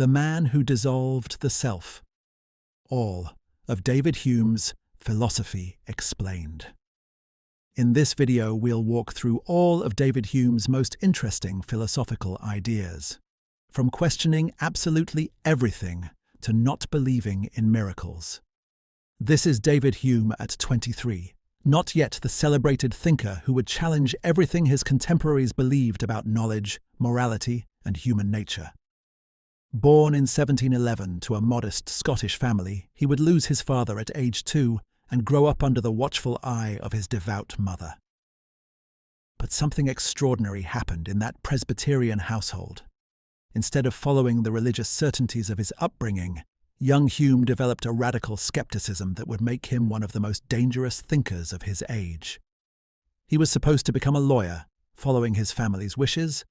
The Man Who Dissolved the Self. All of David Hume's Philosophy Explained. In this video, we'll walk through all of David Hume's most interesting philosophical ideas, from questioning absolutely everything to not believing in miracles. This is David Hume at 23, not yet the celebrated thinker who would challenge everything his contemporaries believed about knowledge, morality, and human nature. Born in 1711 to a modest Scottish family, he would lose his father at age 2 and grow up under the watchful eye of his devout mother. But something extraordinary happened in that Presbyterian household. Instead of following the religious certainties of his upbringing, young Hume developed a radical skepticism that would make him one of the most dangerous thinkers of his age. He was supposed to become a lawyer, following his family's wishes,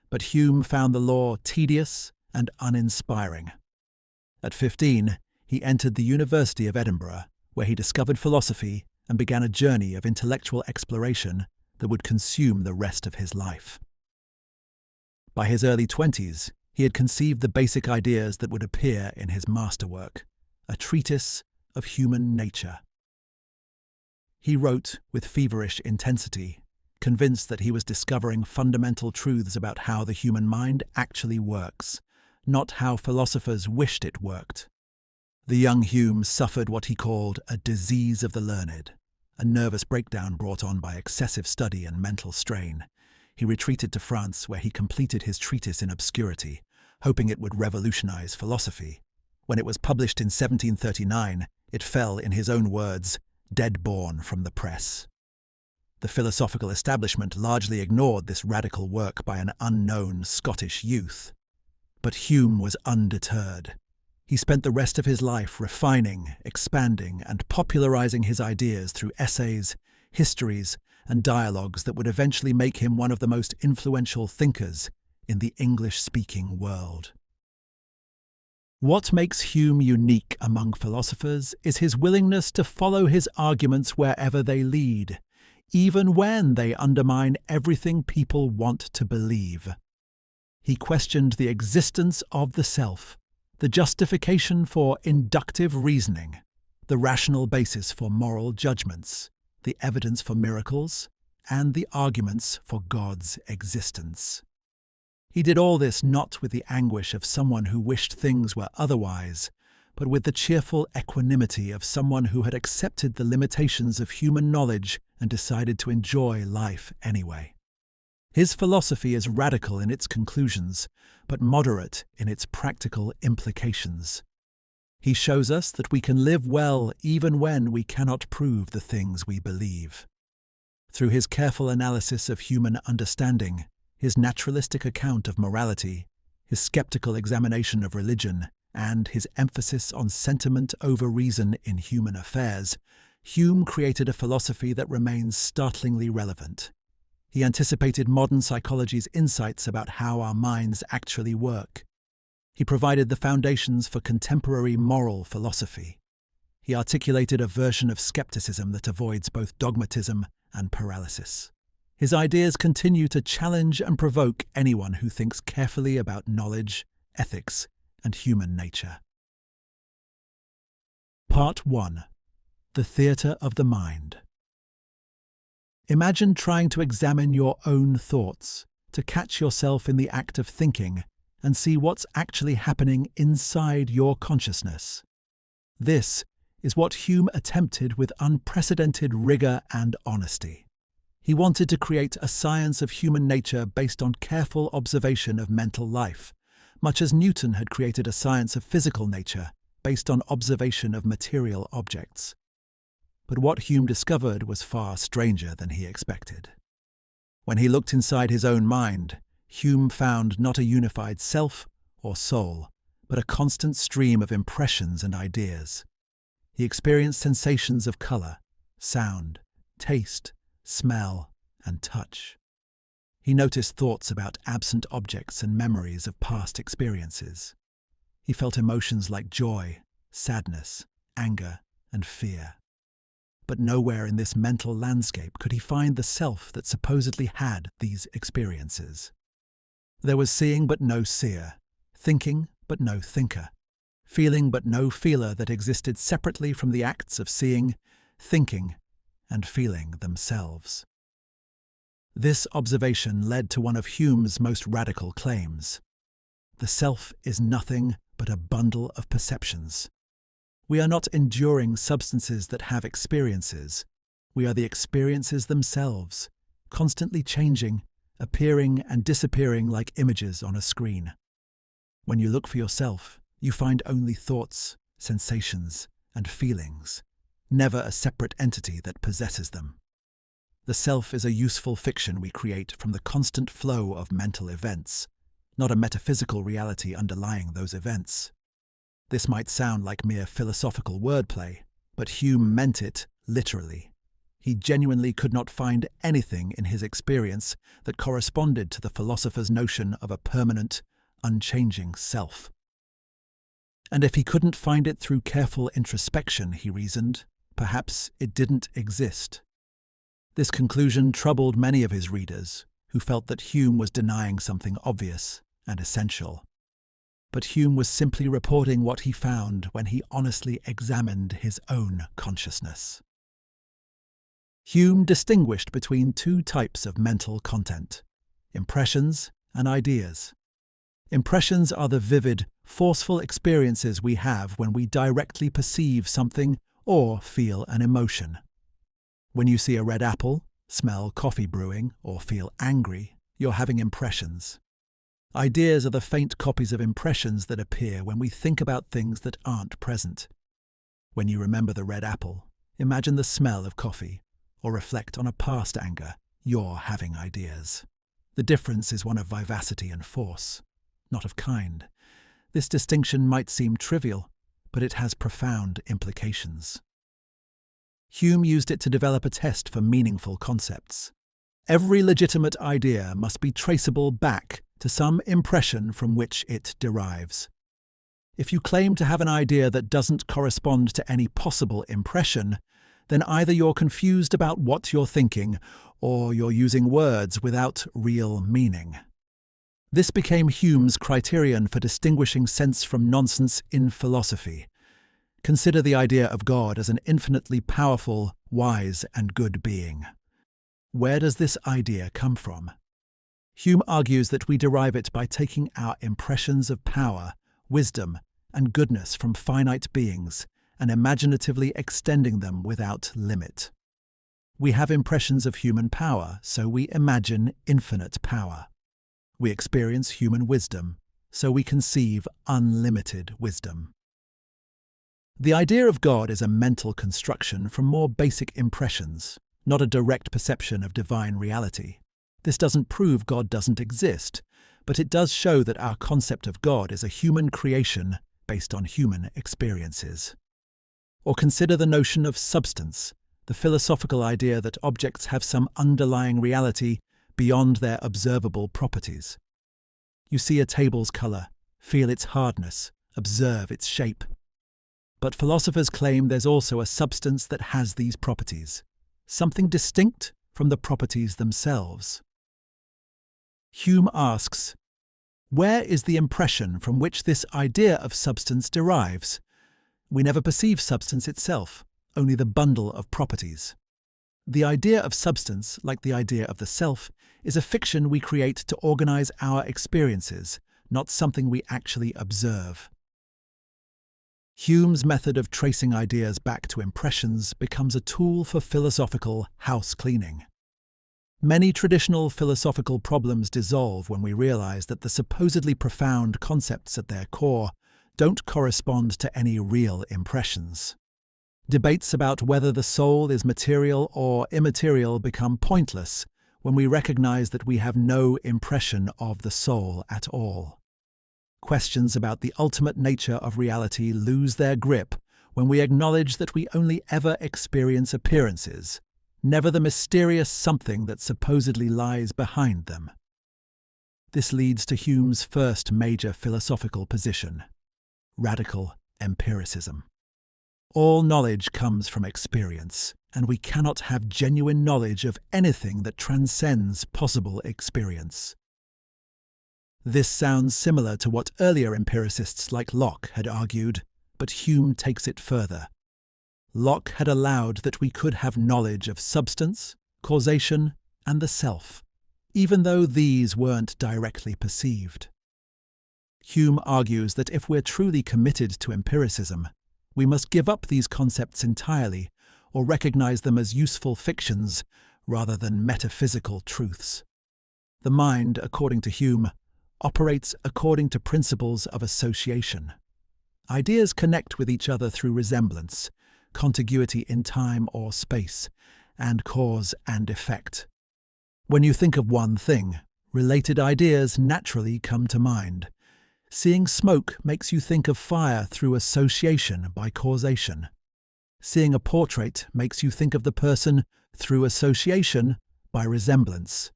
but Hume found the law tedious and uninspiring. At 15, he entered the University of Edinburgh, where he discovered philosophy and began a journey of intellectual exploration that would consume the rest of his life. By his early 20s, he had conceived the basic ideas that would appear in his masterwork, a treatise of human nature. He wrote with feverish intensity, convinced that he was discovering fundamental truths about how the human mind actually works, not how philosophers wished it worked. The young Hume suffered what he called a disease of the learned, a nervous breakdown brought on by excessive study and mental strain. He retreated to France, where he completed his treatise in obscurity, hoping it would revolutionize philosophy. When it was published in 1739, it fell, in his own words, dead-born from the press. The philosophical establishment largely ignored this radical work by an unknown Scottish youth. But Hume was undeterred. He spent the rest of his life refining, expanding, and popularizing his ideas through essays, histories, and dialogues that would eventually make him one of the most influential thinkers in the English-speaking world. What makes Hume unique among philosophers is his willingness to follow his arguments wherever they lead, even when they undermine everything people want to believe. He questioned the existence of the self, the justification for inductive reasoning, the rational basis for moral judgments, the evidence for miracles, and the arguments for God's existence. He did all this not with the anguish of someone who wished things were otherwise, but with the cheerful equanimity of someone who had accepted the limitations of human knowledge and decided to enjoy life anyway. His philosophy is radical in its conclusions, but moderate in its practical implications. He shows us that we can live well even when we cannot prove the things we believe. Through his careful analysis of human understanding, his naturalistic account of morality, his skeptical examination of religion, and his emphasis on sentiment over reason in human affairs, Hume created a philosophy that remains startlingly relevant. He anticipated modern psychology's insights about how our minds actually work. He provided the foundations for contemporary moral philosophy. He articulated a version of skepticism that avoids both dogmatism and paralysis. His ideas continue to challenge and provoke anyone who thinks carefully about knowledge, ethics, and human nature. Part 1. The Theatre of the Mind. Imagine trying to examine your own thoughts, to catch yourself in the act of thinking, and see what's actually happening inside your consciousness. This is what Hume attempted with unprecedented rigor and honesty. He wanted to create a science of human nature based on careful observation of mental life, much as Newton had created a science of physical nature based on observation of material objects. But what Hume discovered was far stranger than he expected. When he looked inside his own mind, Hume found not a unified self or soul, but a constant stream of impressions and ideas. He experienced sensations of colour, sound, taste, smell, and touch. He noticed thoughts about absent objects and memories of past experiences. He felt emotions like joy, sadness, anger, and fear. But nowhere in this mental landscape could he find the self that supposedly had these experiences. There was seeing but no seer, thinking but no thinker, feeling but no feeler that existed separately from the acts of seeing, thinking, and feeling themselves. This observation led to one of Hume's most radical claims. The self is nothing but a bundle of perceptions. We are not enduring substances that have experiences. We are the experiences themselves, constantly changing, appearing and disappearing like images on a screen. When you look for yourself, you find only thoughts, sensations, and feelings, never a separate entity that possesses them. The self is a useful fiction we create from the constant flow of mental events, not a metaphysical reality underlying those events. This might sound like mere philosophical wordplay, but Hume meant it literally. He genuinely could not find anything in his experience that corresponded to the philosopher's notion of a permanent, unchanging self. And if he couldn't find it through careful introspection, he reasoned, perhaps it didn't exist. This conclusion troubled many of his readers, who felt that Hume was denying something obvious and essential. But Hume was simply reporting what he found when he honestly examined his own consciousness. Hume distinguished between two types of mental content: impressions and ideas. Impressions are the vivid, forceful experiences we have when we directly perceive something or feel an emotion. When you see a red apple, smell coffee brewing, or feel angry, you're having impressions. Ideas are the faint copies of impressions that appear when we think about things that aren't present. When you remember the red apple, imagine the smell of coffee, or reflect on a past anger, you're having ideas. The difference is one of vivacity and force, not of kind. This distinction might seem trivial, but it has profound implications. Hume used it to develop a test for meaningful concepts. Every legitimate idea must be traceable back to some impression from which it derives. If you claim to have an idea that doesn't correspond to any possible impression, then either you're confused about what you're thinking, or you're using words without real meaning. This became Hume's criterion for distinguishing sense from nonsense in philosophy. Consider the idea of God as an infinitely powerful, wise, and good being. Where does this idea come from? Hume argues that we derive it by taking our impressions of power, wisdom, and goodness from finite beings and imaginatively extending them without limit. We have impressions of human power, so we imagine infinite power. We experience human wisdom, so we conceive unlimited wisdom. The idea of God is a mental construction from more basic impressions, not a direct perception of divine reality. This doesn't prove God doesn't exist, but it does show that our concept of God is a human creation based on human experiences. Or consider the notion of substance, the philosophical idea that objects have some underlying reality beyond their observable properties. You see a table's colour, feel its hardness, observe its shape. But philosophers claim there's also a substance that has these properties, something distinct from the properties themselves. Hume asks, where is the impression from which this idea of substance derives? We never perceive substance itself, only the bundle of properties. The idea of substance, like the idea of the self, is a fiction we create to organize our experiences, not something we actually observe. Hume's method of tracing ideas back to impressions becomes a tool for philosophical house cleaning. Many traditional philosophical problems dissolve when we realize that the supposedly profound concepts at their core don't correspond to any real impressions. Debates about whether the soul is material or immaterial become pointless when we recognize that we have no impression of the soul at all. Questions about the ultimate nature of reality lose their grip when we acknowledge that we only ever experience appearances, never the mysterious something that supposedly lies behind them. This leads to Hume's first major philosophical position: radical empiricism. All knowledge comes from experience, and we cannot have genuine knowledge of anything that transcends possible experience. This sounds similar to what earlier empiricists like Locke had argued, but Hume takes it further. Locke had allowed that we could have knowledge of substance, causation, and the self, even though these weren't directly perceived. Hume argues that if we're truly committed to empiricism, we must give up these concepts entirely or recognize them as useful fictions rather than metaphysical truths. The mind, according to Hume, operates according to principles of association. Ideas connect with each other through resemblance, contiguity in time or space, and cause and effect. When you think of one thing, related ideas naturally come to mind. Seeing smoke makes you think of fire through association by causation. Seeing a portrait makes you think of the person through association by resemblance.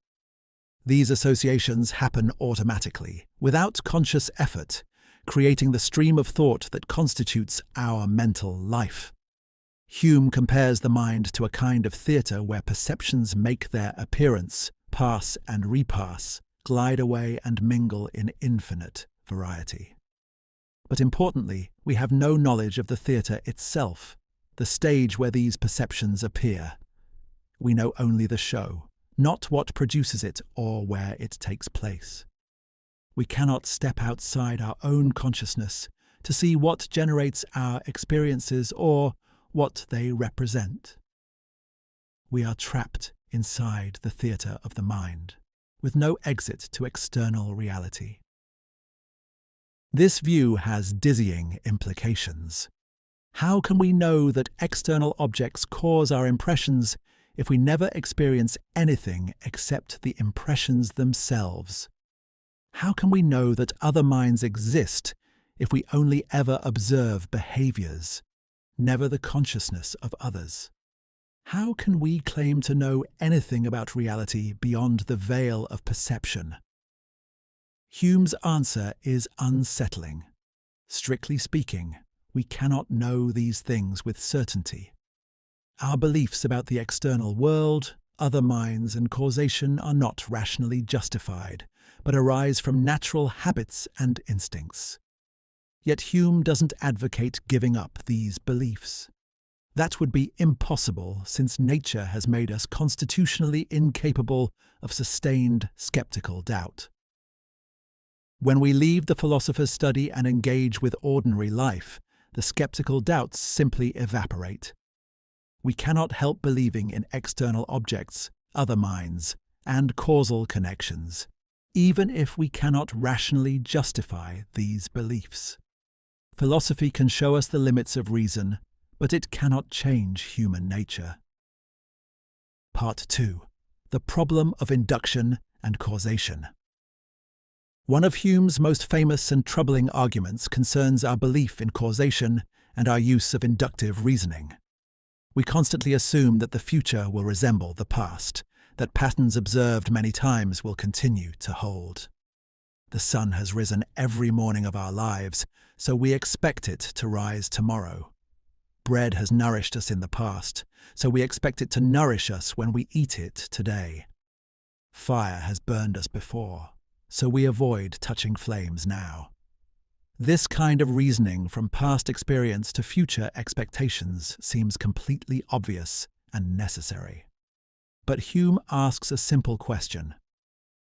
These associations happen automatically, without conscious effort, creating the stream of thought that constitutes our mental life. Hume compares the mind to a kind of theatre where perceptions make their appearance, pass and repass, glide away and mingle in infinite variety. But importantly, we have no knowledge of the theatre itself, the stage where these perceptions appear. We know only the show, not what produces it or where it takes place. We cannot step outside our own consciousness to see what generates our experiences or what they represent. We are trapped inside the theatre of the mind, with no exit to external reality. This view has dizzying implications. How can we know that external objects cause our impressions if we never experience anything except the impressions themselves? How can we know that other minds exist if we only ever observe behaviours, never the consciousness of others? How can we claim to know anything about reality beyond the veil of perception? Hume's answer is unsettling. Strictly speaking, we cannot know these things with certainty. Our beliefs about the external world, other minds, and causation are not rationally justified, but arise from natural habits and instincts. Yet Hume doesn't advocate giving up these beliefs. That would be impossible, since nature has made us constitutionally incapable of sustained skeptical doubt. When we leave the philosopher's study and engage with ordinary life, the skeptical doubts simply evaporate. We cannot help believing in external objects, other minds, and causal connections, even if we cannot rationally justify these beliefs. Philosophy can show us the limits of reason, but it cannot change human nature. Part 2. The problem of induction and causation. One of Hume's most famous and troubling arguments concerns our belief in causation and our use of inductive reasoning. We constantly assume that the future will resemble the past, that patterns observed many times will continue to hold. The sun has risen every morning of our lives, so we expect it to rise tomorrow. Bread has nourished us in the past, so we expect it to nourish us when we eat it today. Fire has burned us before, so we avoid touching flames now. This kind of reasoning from past experience to future expectations seems completely obvious and necessary. But Hume asks a simple question.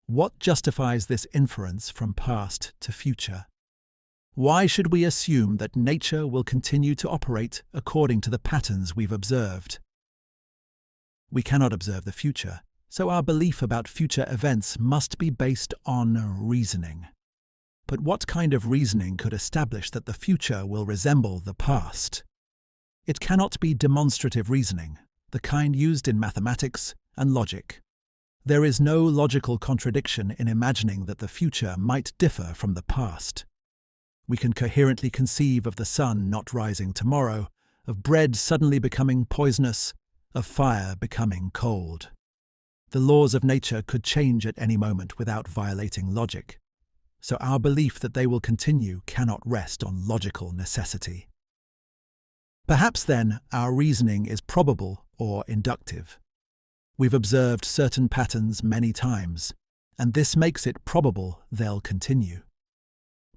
What justifies this inference from past to future? Why should we assume that nature will continue to operate according to the patterns we've observed? We cannot observe the future, so our belief about future events must be based on reasoning. But what kind of reasoning could establish that the future will resemble the past? It cannot be demonstrative reasoning, the kind used in mathematics and logic. There is no logical contradiction in imagining that the future might differ from the past. We can coherently conceive of the sun not rising tomorrow, of bread suddenly becoming poisonous, of fire becoming cold. The laws of nature could change at any moment without violating logic, so our belief that they will continue cannot rest on logical necessity. Perhaps then our reasoning is probable or inductive. We've observed certain patterns many times, and this makes it probable they'll continue.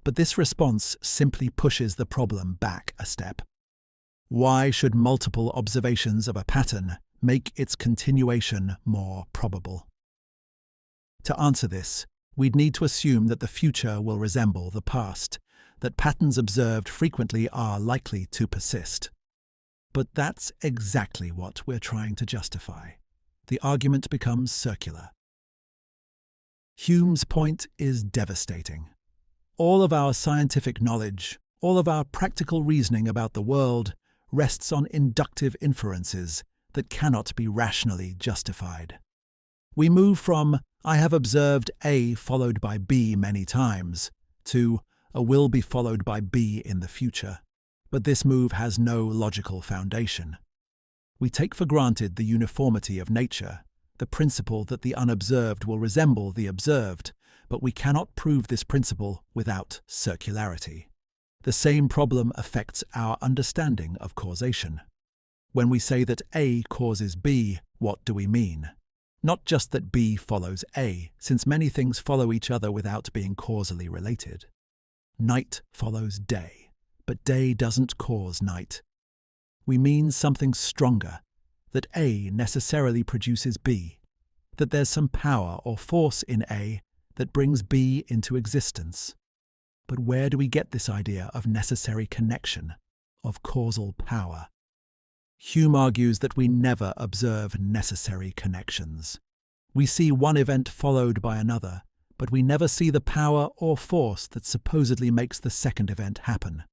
But this response simply pushes the problem back a step. Why should multiple observations of a pattern make its continuation more probable? To answer this, we'd need to assume that the future will resemble the past, that patterns observed frequently are likely to persist. But that's exactly what we're trying to justify. The argument becomes circular. Hume's point is devastating. All of our scientific knowledge, all of our practical reasoning about the world, rests on inductive inferences that cannot be rationally justified. We move from "I have observed A followed by B many times" to "A will be followed by B in the future." But this move has no logical foundation. We take for granted the uniformity of nature, the principle that the unobserved will resemble the observed, but we cannot prove this principle without circularity. The same problem affects our understanding of causation. When we say that A causes B, what do we mean? Not just that B follows A, since many things follow each other without being causally related. Night follows day, but day doesn't cause night. We mean something stronger, that A necessarily produces B, that there's some power or force in A that brings B into existence. But where do we get this idea of necessary connection, of causal power? Hume argues that we never observe necessary connections. We see one event followed by another, but we never see the power or force that supposedly makes the second event happen.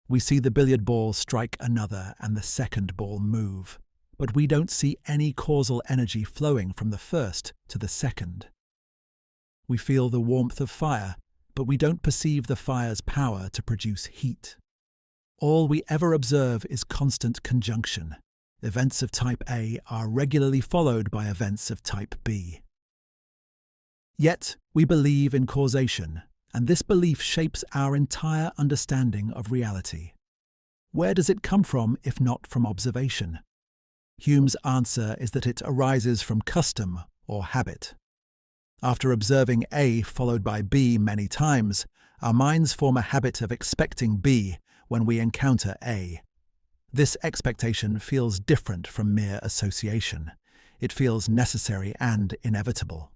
We see the billiard ball strike another and the second ball move, but we don't see any causal energy flowing from the first to the second. We feel the warmth of fire, but we don't perceive the fire's power to produce heat. All we ever observe is constant conjunction. Events of type A are regularly followed by events of type B. Yet, we believe in causation, and this belief shapes our entire understanding of reality. Where does it come from if not from observation? Hume's answer is that it arises from custom or habit. After observing A followed by B many times, our minds form a habit of expecting B when we encounter A. This expectation feels different from mere association. It feels necessary and inevitable.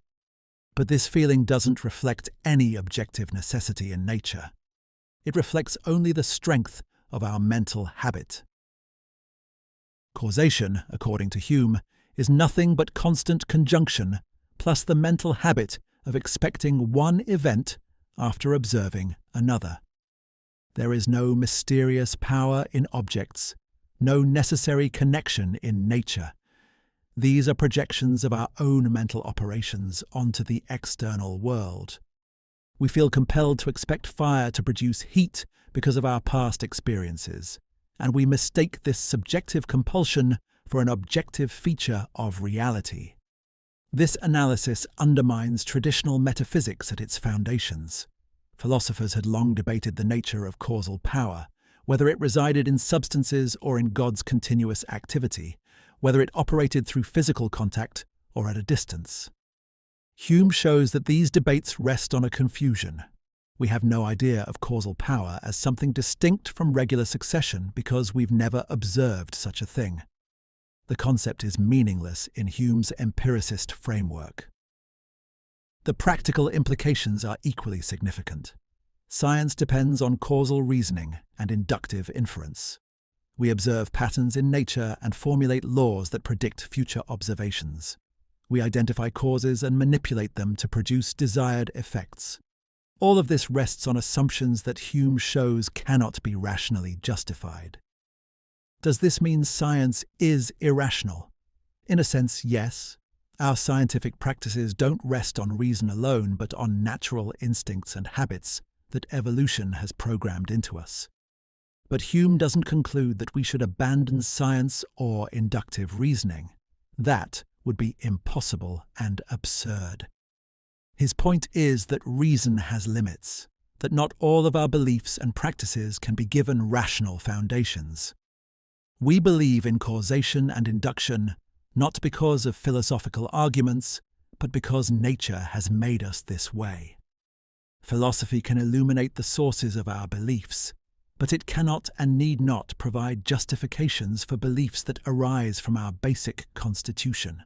But this feeling doesn't reflect any objective necessity in nature. It reflects only the strength of our mental habit. Causation, according to Hume, is nothing but constant conjunction plus the mental habit of expecting one event after observing another. There is no mysterious power in objects, no necessary connection in nature. These are projections of our own mental operations onto the external world. We feel compelled to expect fire to produce heat because of our past experiences, and we mistake this subjective compulsion for an objective feature of reality. This analysis undermines traditional metaphysics at its foundations. Philosophers had long debated the nature of causal power, whether it resided in substances or in God's continuous activity, whether it operated through physical contact or at a distance. Hume shows that these debates rest on a confusion. We have no idea of causal power as something distinct from regular succession because we've never observed such a thing. The concept is meaningless in Hume's empiricist framework. The practical implications are equally significant. Science depends on causal reasoning and inductive inference. We observe patterns in nature and formulate laws that predict future observations. We identify causes and manipulate them to produce desired effects. All of this rests on assumptions that Hume shows cannot be rationally justified. Does this mean science is irrational? In a sense, yes. Our scientific practices don't rest on reason alone, but on natural instincts and habits that evolution has programmed into us. But Hume doesn't conclude that we should abandon science or inductive reasoning. That would be impossible and absurd. His point is that reason has limits, that not all of our beliefs and practices can be given rational foundations. We believe in causation and induction not because of philosophical arguments, but because nature has made us this way. Philosophy can illuminate the sources of our beliefs, but it cannot and need not provide justifications for beliefs that arise from our basic constitution.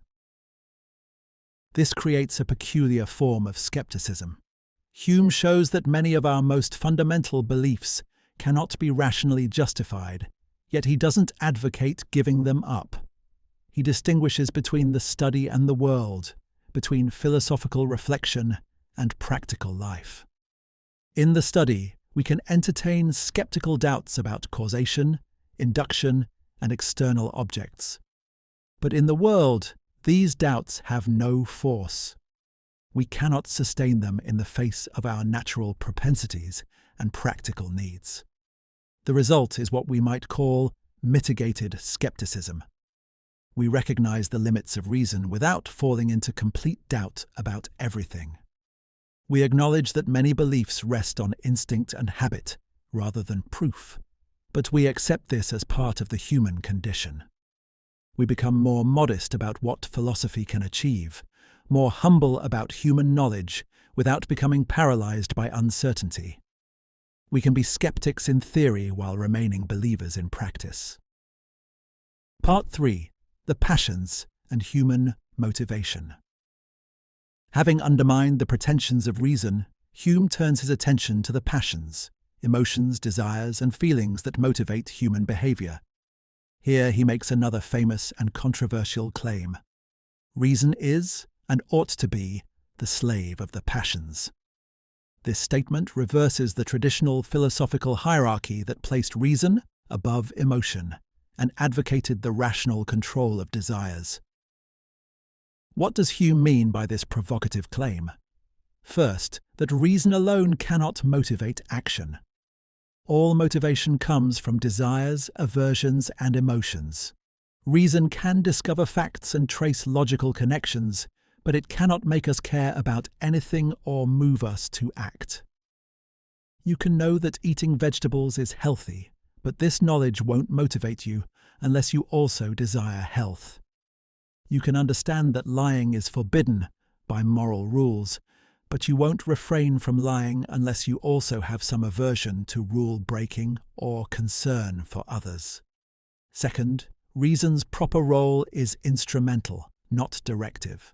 This creates a peculiar form of skepticism. Hume shows that many of our most fundamental beliefs cannot be rationally justified, yet he doesn't advocate giving them up. He distinguishes between the study and the world, between philosophical reflection and practical life. In the study, we can entertain skeptical doubts about causation, induction, and external objects. But in the world, these doubts have no force. We cannot sustain them in the face of our natural propensities and practical needs. The result is what we might call mitigated skepticism. We recognize the limits of reason without falling into complete doubt about everything. We acknowledge that many beliefs rest on instinct and habit rather than proof, but we accept this as part of the human condition. We become more modest about what philosophy can achieve, more humble about human knowledge without becoming paralyzed by uncertainty. We can be skeptics in theory while remaining believers in practice. Part 3. The passions and human motivation. Having undermined the pretensions of reason, Hume turns his attention to the passions, emotions, desires, and feelings that motivate human behavior. Here he makes another famous and controversial claim. Reason is, and ought to be, the slave of the passions. This statement reverses the traditional philosophical hierarchy that placed reason above emotion and advocated the rational control of desires. What does Hume mean by this provocative claim? First, that reason alone cannot motivate action. All motivation comes from desires, aversions, and emotions. Reason can discover facts and trace logical connections, but it cannot make us care about anything or move us to act. You can know that eating vegetables is healthy, but this knowledge won't motivate you unless you also desire health. You can understand that lying is forbidden by moral rules, but you won't refrain from lying unless you also have some aversion to rule-breaking or concern for others. Second, reason's proper role is instrumental, not directive.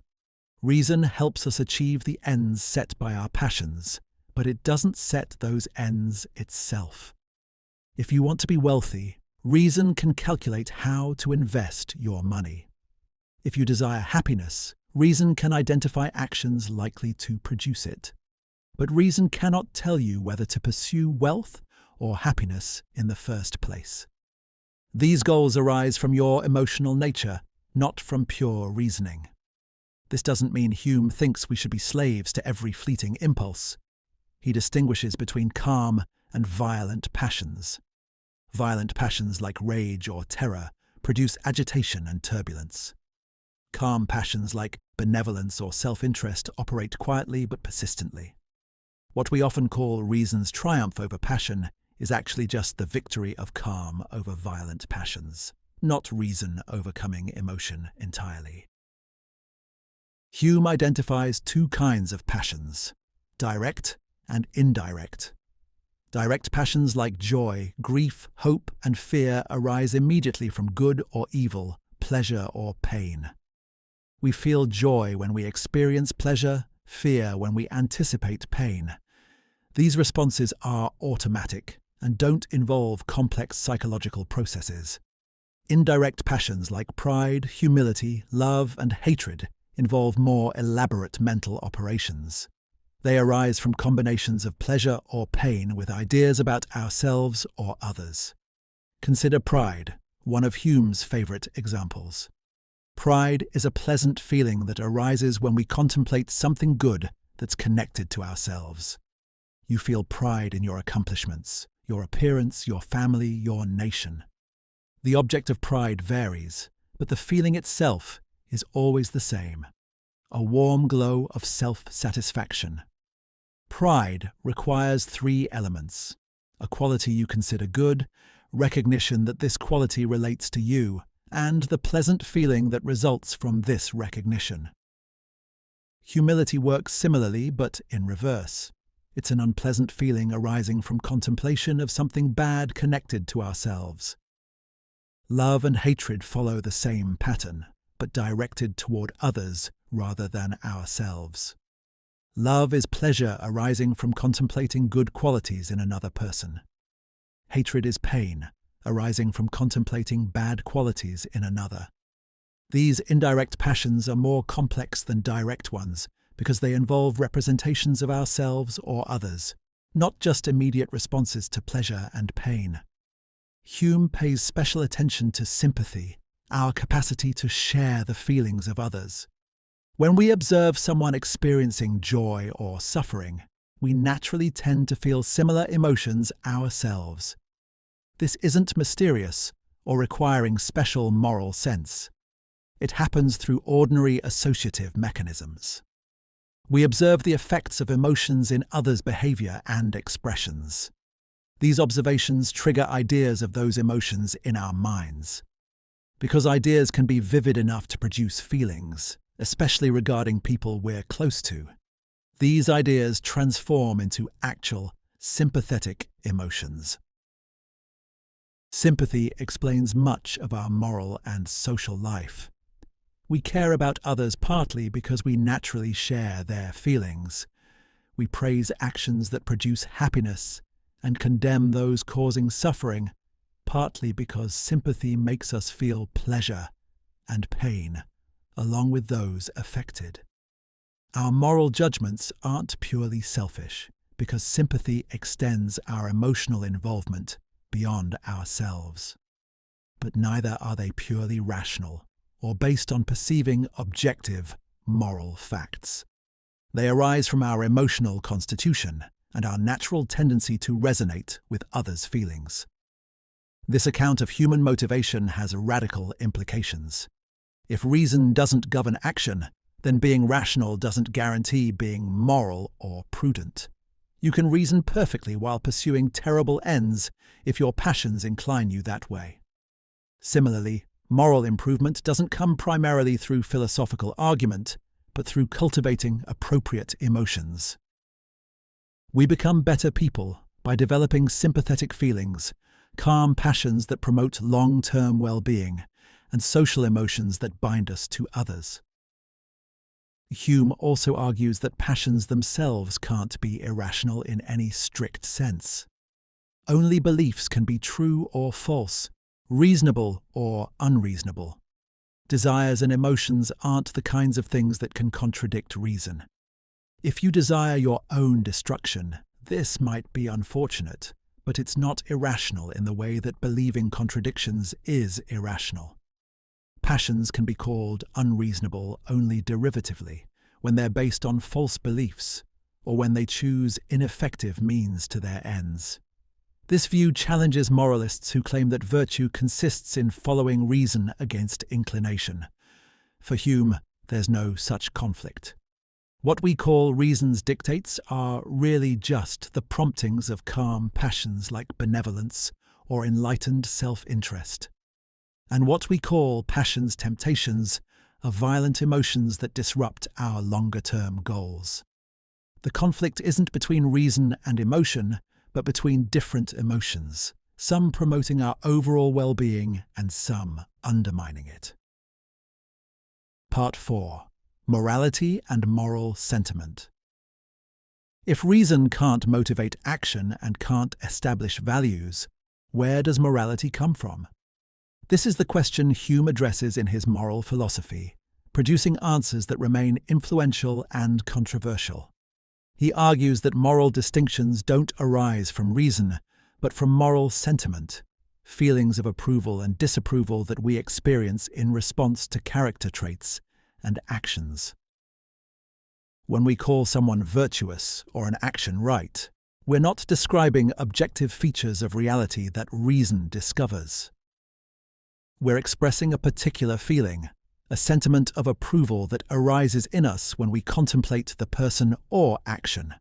Reason helps us achieve the ends set by our passions, but it doesn't set those ends itself. If you want to be wealthy, reason can calculate how to invest your money. If you desire happiness, reason can identify actions likely to produce it. But reason cannot tell you whether to pursue wealth or happiness in the first place. These goals arise from your emotional nature, not from pure reasoning. This doesn't mean Hume thinks we should be slaves to every fleeting impulse. He distinguishes between calm and violent passions. Violent passions like rage or terror produce agitation and turbulence. Calm passions like benevolence or self-interest operate quietly but persistently. What we often call reason's triumph over passion is actually just the victory of calm over violent passions, not reason overcoming emotion entirely. Hume identifies two kinds of passions, direct and indirect. Direct passions like joy, grief, hope, and fear arise immediately from good or evil, pleasure or pain. We feel joy when we experience pleasure, fear when we anticipate pain. These responses are automatic and don't involve complex psychological processes. Indirect passions like pride, humility, love, and hatred involve more elaborate mental operations. They arise from combinations of pleasure or pain with ideas about ourselves or others. Consider pride, one of Hume's favourite examples. Pride is a pleasant feeling that arises when we contemplate something good that's connected to ourselves. You feel pride in your accomplishments, your appearance, your family, your nation. The object of pride varies, but the feeling itself is always the same, a warm glow of self-satisfaction. Pride requires three elements: a quality you consider good, recognition that this quality relates to you, and the pleasant feeling that results from this recognition. Humility works similarly, but in reverse. It's an unpleasant feeling arising from contemplation of something bad connected to ourselves. Love and hatred follow the same pattern, but directed toward others rather than ourselves. Love is pleasure arising from contemplating good qualities in another person. Hatred is pain arising from contemplating bad qualities in another. These indirect passions are more complex than direct ones because they involve representations of ourselves or others, not just immediate responses to pleasure and pain. Hume pays special attention to sympathy, our capacity to share the feelings of others. When we observe someone experiencing joy or suffering, we naturally tend to feel similar emotions ourselves. This isn't mysterious or requiring special moral sense. It happens through ordinary associative mechanisms. We observe the effects of emotions in others' behavior and expressions. These observations trigger ideas of those emotions in our minds. Because ideas can be vivid enough to produce feelings, especially regarding people we're close to, these ideas transform into actual, sympathetic emotions. Sympathy explains much of our moral and social life. We care about others partly because we naturally share their feelings. We praise actions that produce happiness and condemn those causing suffering, partly because sympathy makes us feel pleasure and pain, along with those affected. Our moral judgments aren't purely selfish, because sympathy extends our emotional involvement beyond ourselves. But neither are they purely rational or based on perceiving objective moral facts. They arise from our emotional constitution and our natural tendency to resonate with others' feelings. This account of human motivation has radical implications. If reason doesn't govern action, then being rational doesn't guarantee being moral or prudent. You can reason perfectly while pursuing terrible ends if your passions incline you that way. Similarly, moral improvement doesn't come primarily through philosophical argument, but through cultivating appropriate emotions. We become better people by developing sympathetic feelings, calm passions that promote long-term well-being, and social emotions that bind us to others. Hume also argues that passions themselves can't be irrational in any strict sense. Only beliefs can be true or false, reasonable or unreasonable. Desires and emotions aren't the kinds of things that can contradict reason. If you desire your own destruction, this might be unfortunate, but it's not irrational in the way that believing contradictions is irrational. Passions can be called unreasonable only derivatively, when they're based on false beliefs, or when they choose ineffective means to their ends. This view challenges moralists who claim that virtue consists in following reason against inclination. For Hume, there's no such conflict. What we call reason's dictates are really just the promptings of calm passions like benevolence or enlightened self-interest. And what we call passion's temptations are violent emotions that disrupt our longer-term goals. The conflict isn't between reason and emotion, but between different emotions, some promoting our overall well-being and some undermining it. Part 4. Morality and Moral Sentiment. If reason can't motivate action and can't establish values, where does morality come from? This is the question Hume addresses in his moral philosophy, producing answers that remain influential and controversial. He argues that moral distinctions don't arise from reason, but from moral sentiment, feelings of approval and disapproval that we experience in response to character traits and actions. When we call someone virtuous or an action right, we're not describing objective features of reality that reason discovers. We're expressing a particular feeling, a sentiment of approval that arises in us when we contemplate the person or action.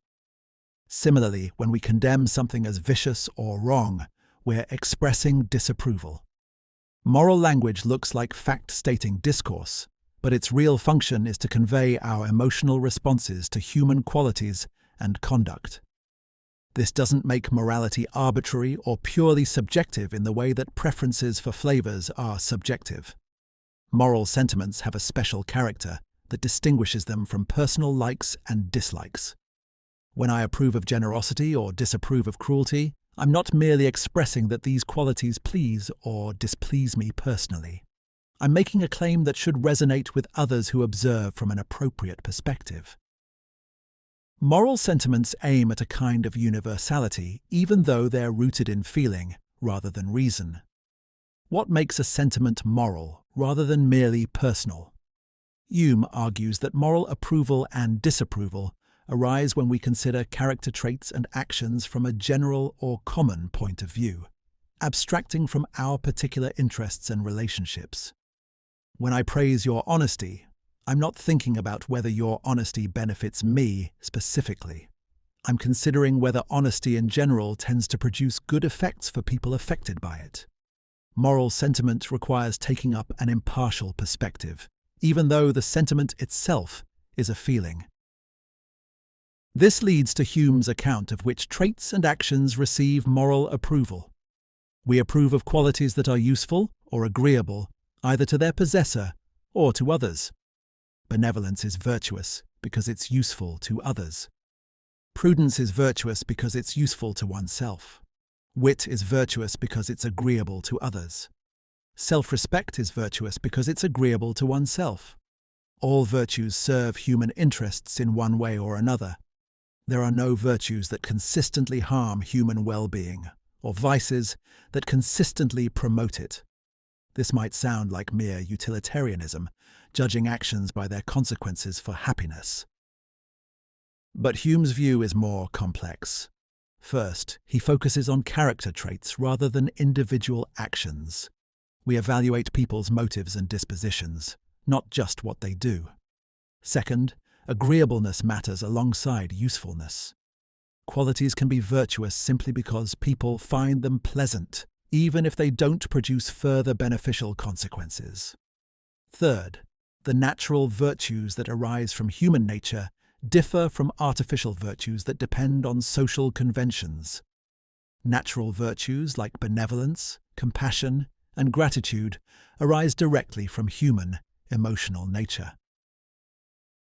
Similarly, when we condemn something as vicious or wrong, we're expressing disapproval. Moral language looks like fact-stating discourse, but its real function is to convey our emotional responses to human qualities and conduct. This doesn't make morality arbitrary or purely subjective in the way that preferences for flavors are subjective. Moral sentiments have a special character that distinguishes them from personal likes and dislikes. When I approve of generosity or disapprove of cruelty, I'm not merely expressing that these qualities please or displease me personally. I'm making a claim that should resonate with others who observe from an appropriate perspective. Moral sentiments aim at a kind of universality, even though they're rooted in feeling rather than reason. What makes a sentiment moral rather than merely personal? Hume argues that moral approval and disapproval arise when we consider character traits and actions from a general or common point of view, abstracting from our particular interests and relationships. When I praise your honesty, I'm not thinking about whether your honesty benefits me specifically. I'm considering whether honesty in general tends to produce good effects for people affected by it. Moral sentiment requires taking up an impartial perspective, even though the sentiment itself is a feeling. This leads to Hume's account of which traits and actions receive moral approval. We approve of qualities that are useful or agreeable, either to their possessor or to others. Benevolence is virtuous because it's useful to others. Prudence is virtuous because it's useful to oneself. Wit is virtuous because it's agreeable to others. Self-respect is virtuous because it's agreeable to oneself. All virtues serve human interests in one way or another. There are no virtues that consistently harm human well-being, or vices that consistently promote it. This might sound like mere utilitarianism, judging actions by their consequences for happiness. But Hume's view is more complex. First, he focuses on character traits rather than individual actions. We evaluate people's motives and dispositions, not just what they do. Second, agreeableness matters alongside usefulness. Qualities can be virtuous simply because people find them pleasant, even if they don't produce further beneficial consequences. Third, the natural virtues that arise from human nature differ from artificial virtues that depend on social conventions. Natural virtues like benevolence, compassion, and gratitude arise directly from human emotional nature.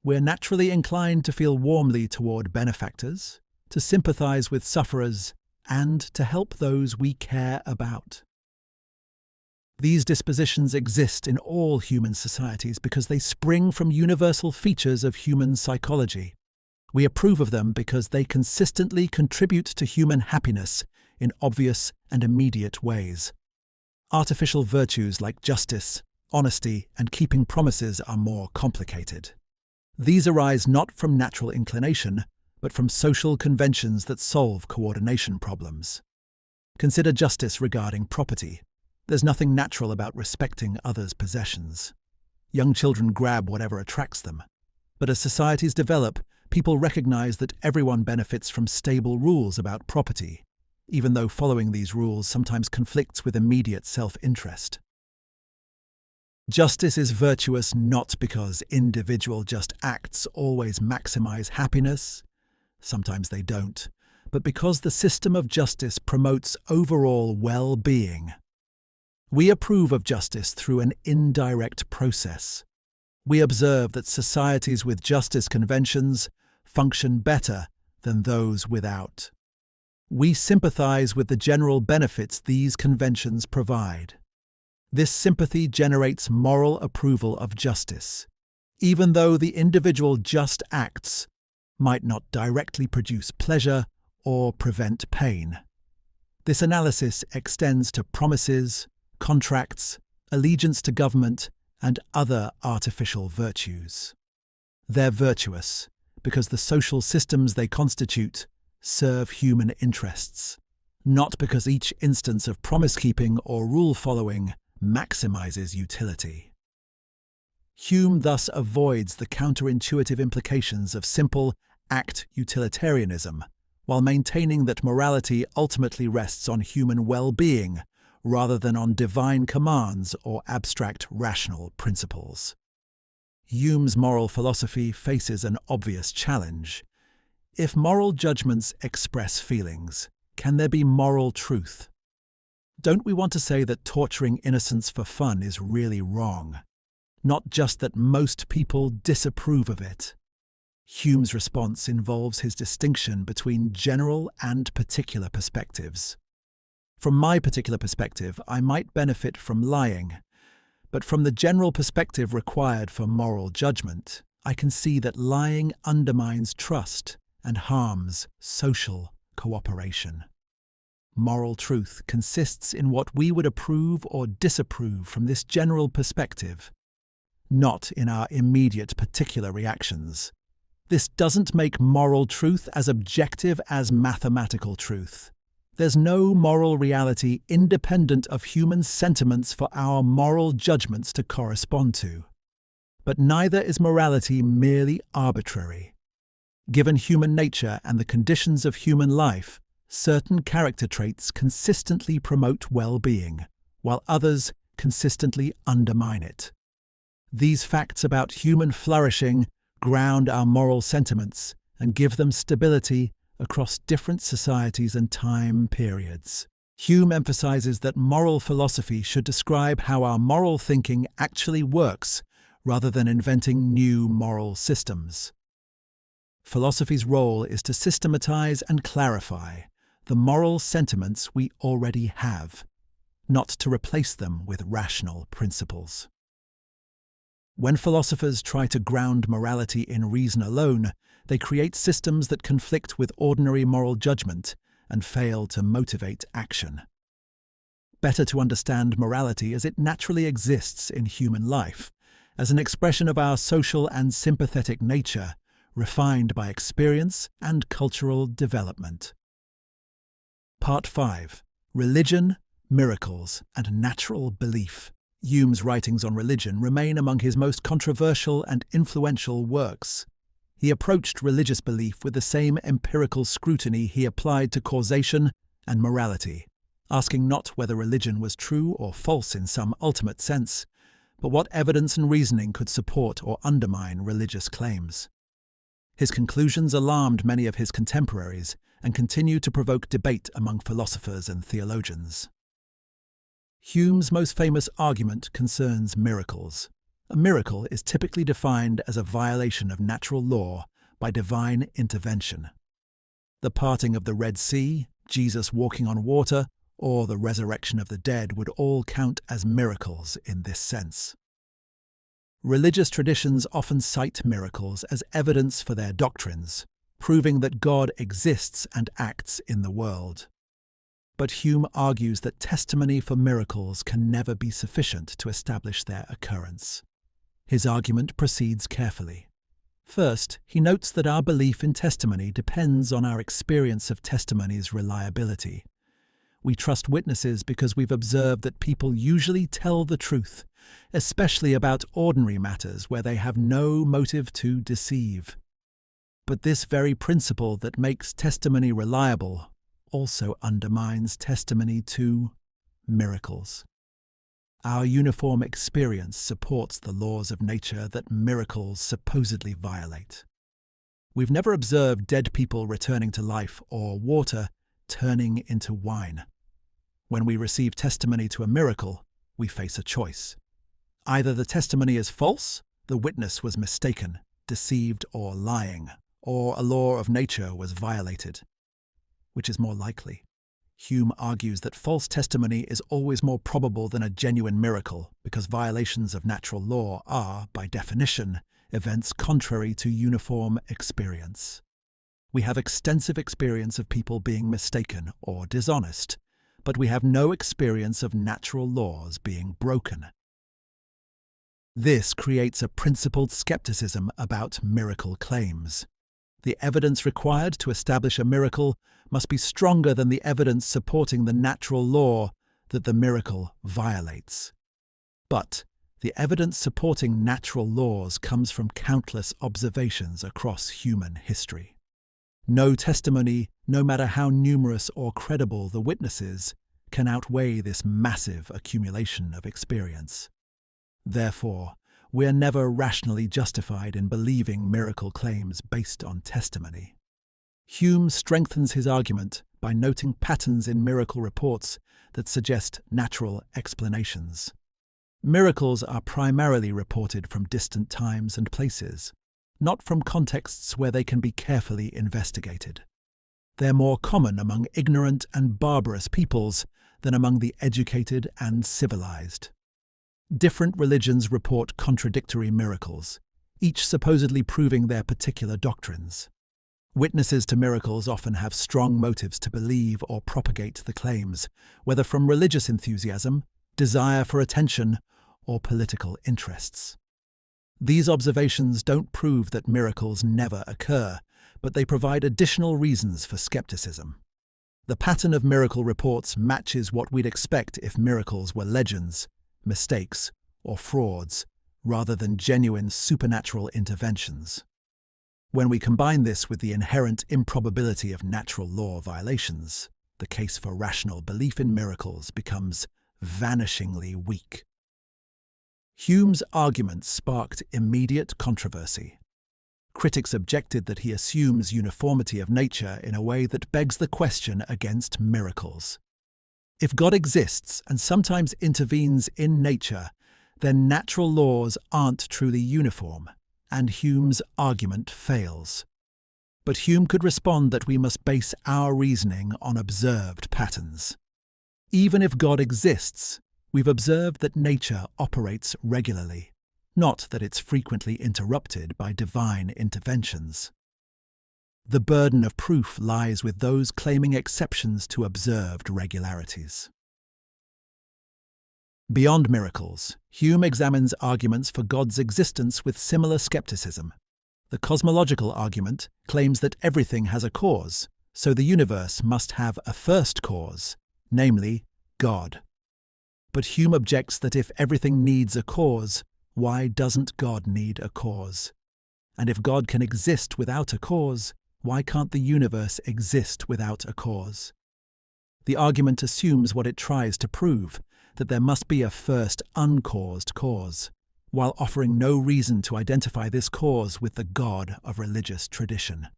We're naturally inclined to feel warmly toward benefactors, to sympathize with sufferers, and to help those we care about. These dispositions exist in all human societies because they spring from universal features of human psychology. We approve of them because they consistently contribute to human happiness in obvious and immediate ways. Artificial virtues like justice, honesty, and keeping promises are more complicated. These arise not from natural inclination, but from social conventions that solve coordination problems. Consider justice regarding property. There's nothing natural about respecting others' possessions. Young children grab whatever attracts them. But as societies develop, people recognize that everyone benefits from stable rules about property, even though following these rules sometimes conflicts with immediate self-interest. Justice is virtuous not because individual just acts always maximize happiness, sometimes they don't, but because the system of justice promotes overall well-being. We approve of justice through an indirect process. We observe that societies with justice conventions function better than those without. We sympathize with the general benefits these conventions provide. This sympathy generates moral approval of justice, even though the individual just acts might not directly produce pleasure or prevent pain. This analysis extends to promises, contracts, allegiance to government, and other artificial virtues. They're virtuous because the social systems they constitute serve human interests, not because each instance of promise-keeping or rule-following maximizes utility. Hume thus avoids the counterintuitive implications of simple act utilitarianism, while maintaining that morality ultimately rests on human well-being rather than on divine commands or abstract rational principles. Hume's moral philosophy faces an obvious challenge. If moral judgments express feelings, can there be moral truth? Don't we want to say that torturing innocents for fun is really wrong? Not just that most people disapprove of it. Hume's response involves his distinction between general and particular perspectives. From my particular perspective, I might benefit from lying, but from the general perspective required for moral judgment, I can see that lying undermines trust and harms social cooperation. Moral truth consists in what we would approve or disapprove from this general perspective, not in our immediate particular reactions. This doesn't make moral truth as objective as mathematical truth. There's no moral reality independent of human sentiments for our moral judgments to correspond to. But neither is morality merely arbitrary. Given human nature and the conditions of human life, certain character traits consistently promote well-being, while others consistently undermine it. These facts about human flourishing ground our moral sentiments and give them stability across different societies and time periods. Hume emphasizes that moral philosophy should describe how our moral thinking actually works, rather than inventing new moral systems. Philosophy's role is to systematize and clarify the moral sentiments we already have, not to replace them with rational principles. When philosophers try to ground morality in reason alone, they create systems that conflict with ordinary moral judgment and fail to motivate action. Better to understand morality as it naturally exists in human life, as an expression of our social and sympathetic nature, refined by experience and cultural development. Part 5. Religion, Miracles, and Natural Belief. Hume's writings on religion remain among his most controversial and influential works. He approached religious belief with the same empirical scrutiny he applied to causation and morality, asking not whether religion was true or false in some ultimate sense, but what evidence and reasoning could support or undermine religious claims. His conclusions alarmed many of his contemporaries and continue to provoke debate among philosophers and theologians. Hume's most famous argument concerns miracles. A miracle is typically defined as a violation of natural law by divine intervention. The parting of the Red Sea, Jesus walking on water, or the resurrection of the dead would all count as miracles in this sense. Religious traditions often cite miracles as evidence for their doctrines, proving that God exists and acts in the world. But Hume argues that testimony for miracles can never be sufficient to establish their occurrence. His argument proceeds carefully. First, he notes that our belief in testimony depends on our experience of testimony's reliability. We trust witnesses because we've observed that people usually tell the truth, especially about ordinary matters where they have no motive to deceive. But this very principle that makes testimony reliable also undermines testimony to miracles. Our uniform experience supports the laws of nature that miracles supposedly violate. We've never observed dead people returning to life or water turning into wine. When we receive testimony to a miracle, we face a choice. Either the testimony is false, the witness was mistaken, deceived, or lying, or a law of nature was violated. Which is more likely? Hume argues that false testimony is always more probable than a genuine miracle because violations of natural law are, by definition, events contrary to uniform experience. We have extensive experience of people being mistaken or dishonest, but we have no experience of natural laws being broken. This creates a principled skepticism about miracle claims. The evidence required to establish a miracle must be stronger than the evidence supporting the natural law that the miracle violates. But the evidence supporting natural laws comes from countless observations across human history. No testimony, no matter how numerous or credible the witnesses, can outweigh this massive accumulation of experience. Therefore, we're never rationally justified in believing miracle claims based on testimony. Hume strengthens his argument by noting patterns in miracle reports that suggest natural explanations. Miracles are primarily reported from distant times and places, not from contexts where they can be carefully investigated. They're more common among ignorant and barbarous peoples than among the educated and civilized. Different religions report contradictory miracles, each supposedly proving their particular doctrines. Witnesses to miracles often have strong motives to believe or propagate the claims, whether from religious enthusiasm, desire for attention, or political interests. These observations don't prove that miracles never occur, but they provide additional reasons for skepticism. The pattern of miracle reports matches what we'd expect if miracles were legends, mistakes, or frauds, rather than genuine supernatural interventions. When we combine this with the inherent improbability of natural law violations, the case for rational belief in miracles becomes vanishingly weak. Hume's argument sparked immediate controversy. Critics objected that he assumes uniformity of nature in a way that begs the question against miracles. If God exists and sometimes intervenes in nature, then natural laws aren't truly uniform, and Hume's argument fails. But Hume could respond that we must base our reasoning on observed patterns. Even if God exists, we've observed that nature operates regularly, not that it's frequently interrupted by divine interventions. The burden of proof lies with those claiming exceptions to observed regularities. Beyond miracles, Hume examines arguments for God's existence with similar skepticism. The cosmological argument claims that everything has a cause, so the universe must have a first cause, namely God. But Hume objects that if everything needs a cause, why doesn't God need a cause? And if God can exist without a cause, why can't the universe exist without a cause? The argument assumes what it tries to prove, that there must be a first uncaused cause, while offering no reason to identify this cause with the God of religious tradition.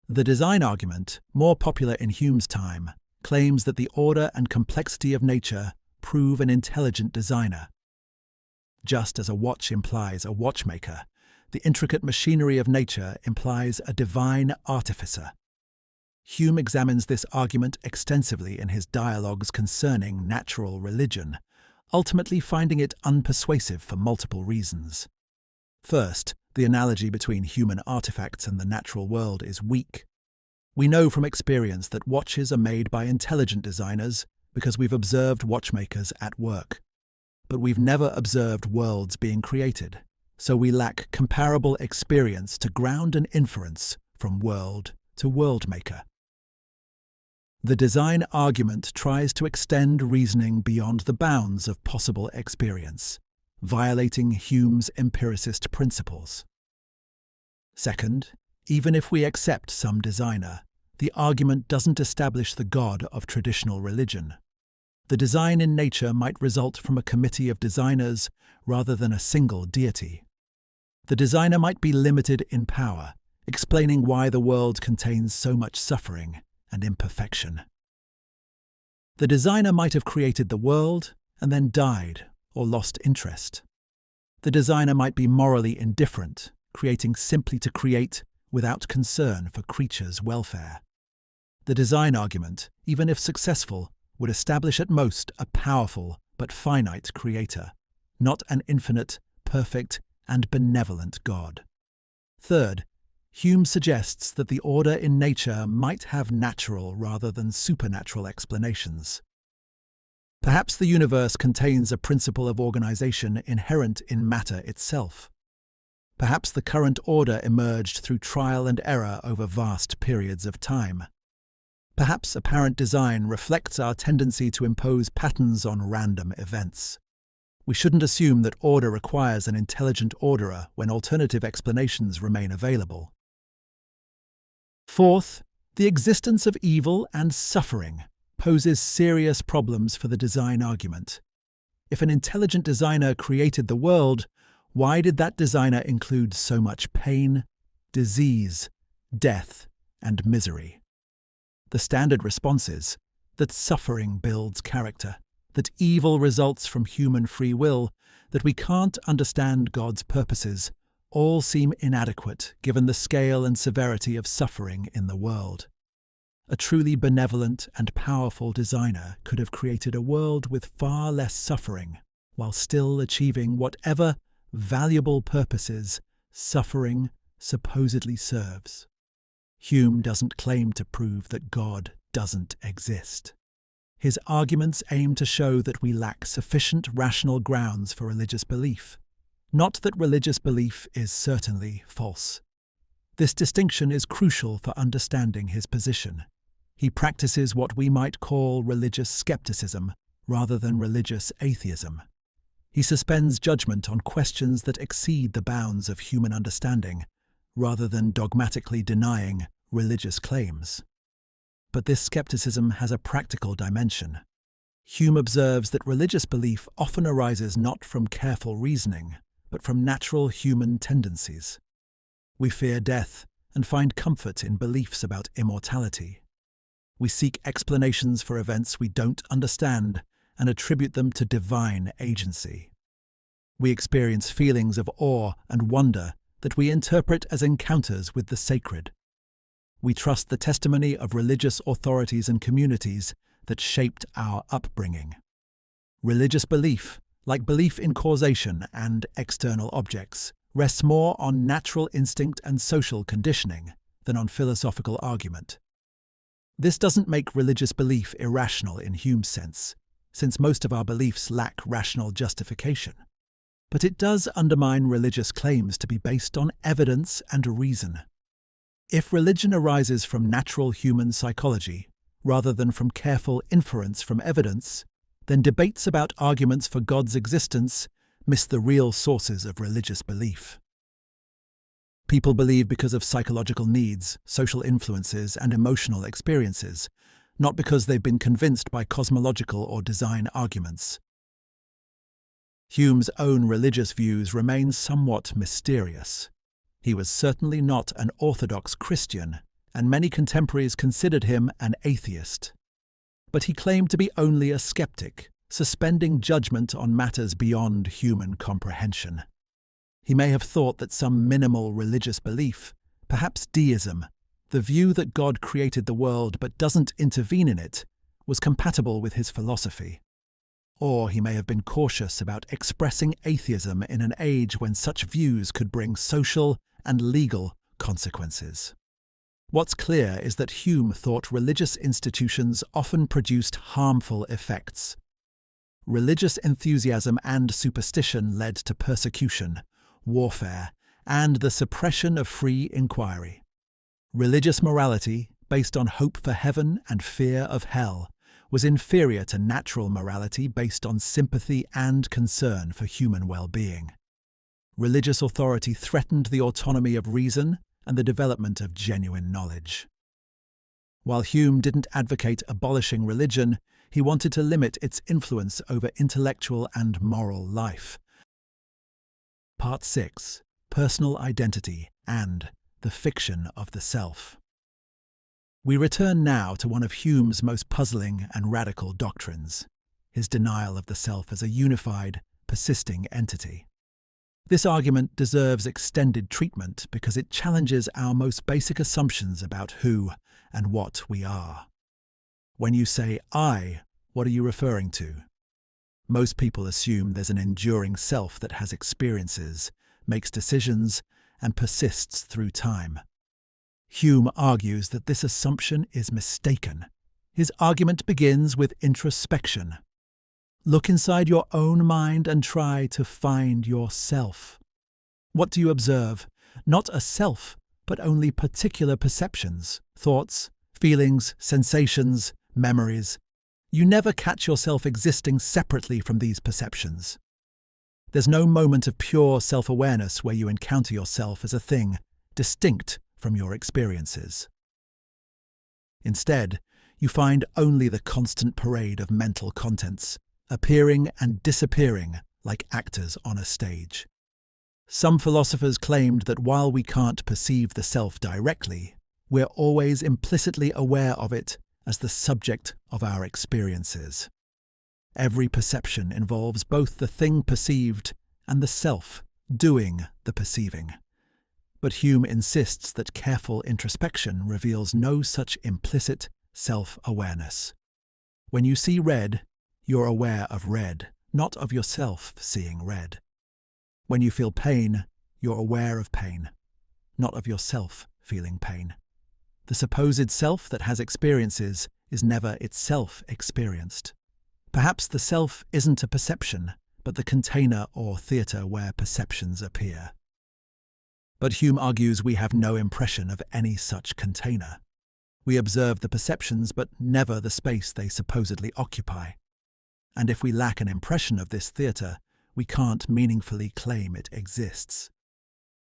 The design argument, more popular in Hume's time, claims that the order and complexity of nature prove an intelligent designer. Just as a watch implies a watchmaker, the intricate machinery of nature implies a divine artificer. Hume examines this argument extensively in his dialogues concerning natural religion, ultimately finding it unpersuasive for multiple reasons. First, the analogy between human artifacts and the natural world is weak. We know from experience that watches are made by intelligent designers because we've observed watchmakers at work. But we've never observed worlds being created, so we lack comparable experience to ground an inference from world to world maker. The design argument tries to extend reasoning beyond the bounds of possible experience, violating Hume's empiricist principles. Second, even if we accept some designer, the argument doesn't establish the God of traditional religion. The design in nature might result from a committee of designers rather than a single deity. The designer might be limited in power, explaining why the world contains so much suffering and imperfection. The designer might have created the world and then died or lost interest. The designer might be morally indifferent, creating simply to create without concern for creatures' welfare. The design argument, even if successful, would establish at most a powerful but finite creator, not an infinite, perfect, and benevolent God. Third, Hume suggests that the order in nature might have natural rather than supernatural explanations. Perhaps the universe contains a principle of organization inherent in matter itself. Perhaps the current order emerged through trial and error over vast periods of time. Perhaps apparent design reflects our tendency to impose patterns on random events. We shouldn't assume that order requires an intelligent orderer when alternative explanations remain available. Fourth, the existence of evil and suffering poses serious problems for the design argument. If an intelligent designer created the world, Why did that designer include so much pain, disease, death, and misery? The standard response is that suffering builds character, that evil results from human free will, that we can't understand God's purposes, all seem inadequate given the scale and severity of suffering in the world. A truly benevolent and powerful designer could have created a world with far less suffering, while still achieving whatever valuable purposes suffering supposedly serves. Hume doesn't claim to prove that God doesn't exist. His arguments aim to show that we lack sufficient rational grounds for religious belief, not that religious belief is certainly false. This distinction is crucial for understanding his position. He practices what we might call religious skepticism rather than religious atheism. He suspends judgment on questions that exceed the bounds of human understanding, rather than dogmatically denying religious claims. But this skepticism has a practical dimension. Hume observes that religious belief often arises not from careful reasoning, but from natural human tendencies. We fear death and find comfort in beliefs about immortality. We seek explanations for events we don't understand and attribute them to divine agency. We experience feelings of awe and wonder that we interpret as encounters with the sacred. We trust the testimony of religious authorities and communities that shaped our upbringing. Religious belief, like belief in causation and external objects, rests more on natural instinct and social conditioning than on philosophical argument. This doesn't make religious belief irrational in Hume's sense, since most of our beliefs lack rational justification. But it does undermine religious claims to be based on evidence and reason. If religion arises from natural human psychology, rather than from careful inference from evidence, then debates about arguments for God's existence miss the real sources of religious belief. People believe because of psychological needs, social influences, and emotional experiences, not because they've been convinced by cosmological or design arguments. Hume's own religious views remain somewhat mysterious. He was certainly not an orthodox Christian, and many contemporaries considered him an atheist. But he claimed to be only a skeptic, suspending judgment on matters beyond human comprehension. He may have thought that some minimal religious belief, perhaps deism, the view that God created the world but doesn't intervene in it, was compatible with his philosophy. Or he may have been cautious about expressing atheism in an age when such views could bring social and legal consequences. What's clear is that Hume thought religious institutions often produced harmful effects. Religious enthusiasm and superstition led to persecution, warfare, and the suppression of free inquiry. Religious morality, based on hope for heaven and fear of hell, was inferior to natural morality based on sympathy and concern for human well-being. Religious authority threatened the autonomy of reason and the development of genuine knowledge. While Hume didn't advocate abolishing religion, he wanted to limit its influence over intellectual and moral life. Part 6. Personal Identity and the Fiction of the Self. We return now to one of Hume's most puzzling and radical doctrines, his denial of the self as a unified, persisting entity. This argument deserves extended treatment because it challenges our most basic assumptions about who and what we are. When you say I, what are you referring to? Most people assume there's an enduring self that has experiences, makes decisions, and persists through time. Hume argues that this assumption is mistaken. His argument begins with introspection. Look inside your own mind and try to find yourself. What do you observe? Not a self, but only particular perceptions, thoughts, feelings, sensations, memories. You never catch yourself existing separately from these perceptions. There's no moment of pure self-awareness where you encounter yourself as a thing distinct from your experiences. Instead, you find only the constant parade of mental contents, appearing and disappearing like actors on a stage. Some philosophers claimed that while we can't perceive the self directly, we're always implicitly aware of it as the subject of our experiences. Every perception involves both the thing perceived and the self doing the perceiving. But Hume insists that careful introspection reveals no such implicit self-awareness. When you see red, you're aware of red, not of yourself seeing red. When you feel pain, you're aware of pain, not of yourself feeling pain. The supposed self that has experiences is never itself experienced. Perhaps the self isn't a perception, but the container or theatre where perceptions appear. But Hume argues we have no impression of any such container. We observe the perceptions, but never the space they supposedly occupy. And if we lack an impression of this theatre, we can't meaningfully claim it exists.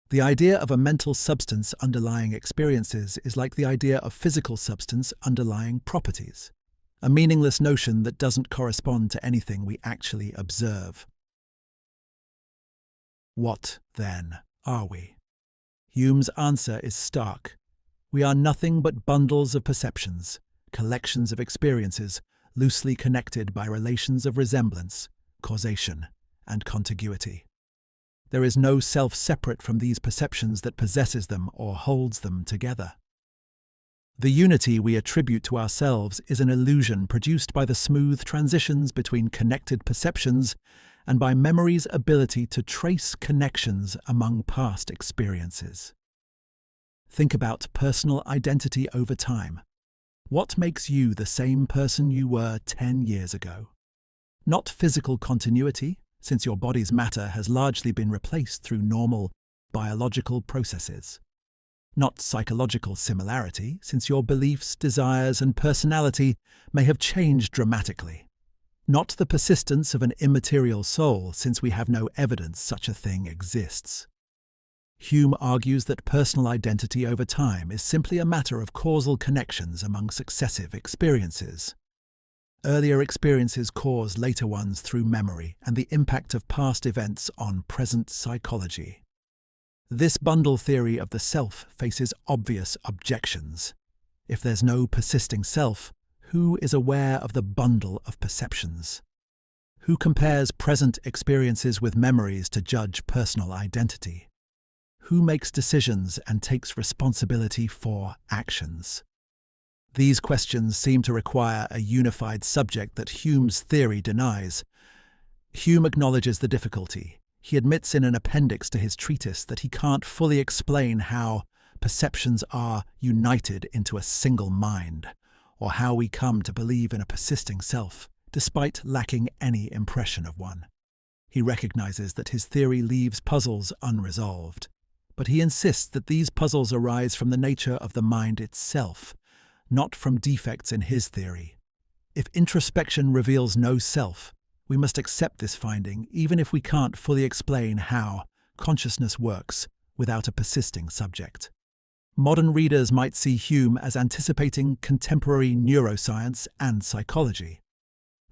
The idea of a mental substance underlying experiences is like the idea of physical substance underlying properties, a meaningless notion that doesn't correspond to anything we actually observe. What, then, are we? Hume's answer is stark. We are nothing but bundles of perceptions, collections of experiences loosely connected by relations of resemblance, causation, and contiguity. There is no self separate from these perceptions that possesses them or holds them together. The unity we attribute to ourselves is an illusion produced by the smooth transitions between connected perceptions and by memory's ability to trace connections among past experiences. Think about personal identity over time. What makes you the same person you were 10 years ago? Not physical continuity, since your body's matter has largely been replaced through normal biological processes. Not psychological similarity, since your beliefs, desires, and personality may have changed dramatically. Not the persistence of an immaterial soul, since we have no evidence such a thing exists. Hume argues that personal identity over time is simply a matter of causal connections among successive experiences. Earlier experiences cause later ones through memory and the impact of past events on present psychology. This bundle theory of the self faces obvious objections. If there's no persisting self, who is aware of the bundle of perceptions? Who compares present experiences with memories to judge personal identity? Who makes decisions and takes responsibility for actions? These questions seem to require a unified subject that Hume's theory denies. Hume acknowledges the difficulty. He admits in an appendix to his treatise that he can't fully explain how perceptions are united into a single mind, or how we come to believe in a persisting self, despite lacking any impression of one. He recognizes that his theory leaves puzzles unresolved, but he insists that these puzzles arise from the nature of the mind itself, not from defects in his theory. If introspection reveals no self, we must accept this finding even if we can't fully explain how consciousness works without a persisting subject. Modern readers might see Hume as anticipating contemporary neuroscience and psychology.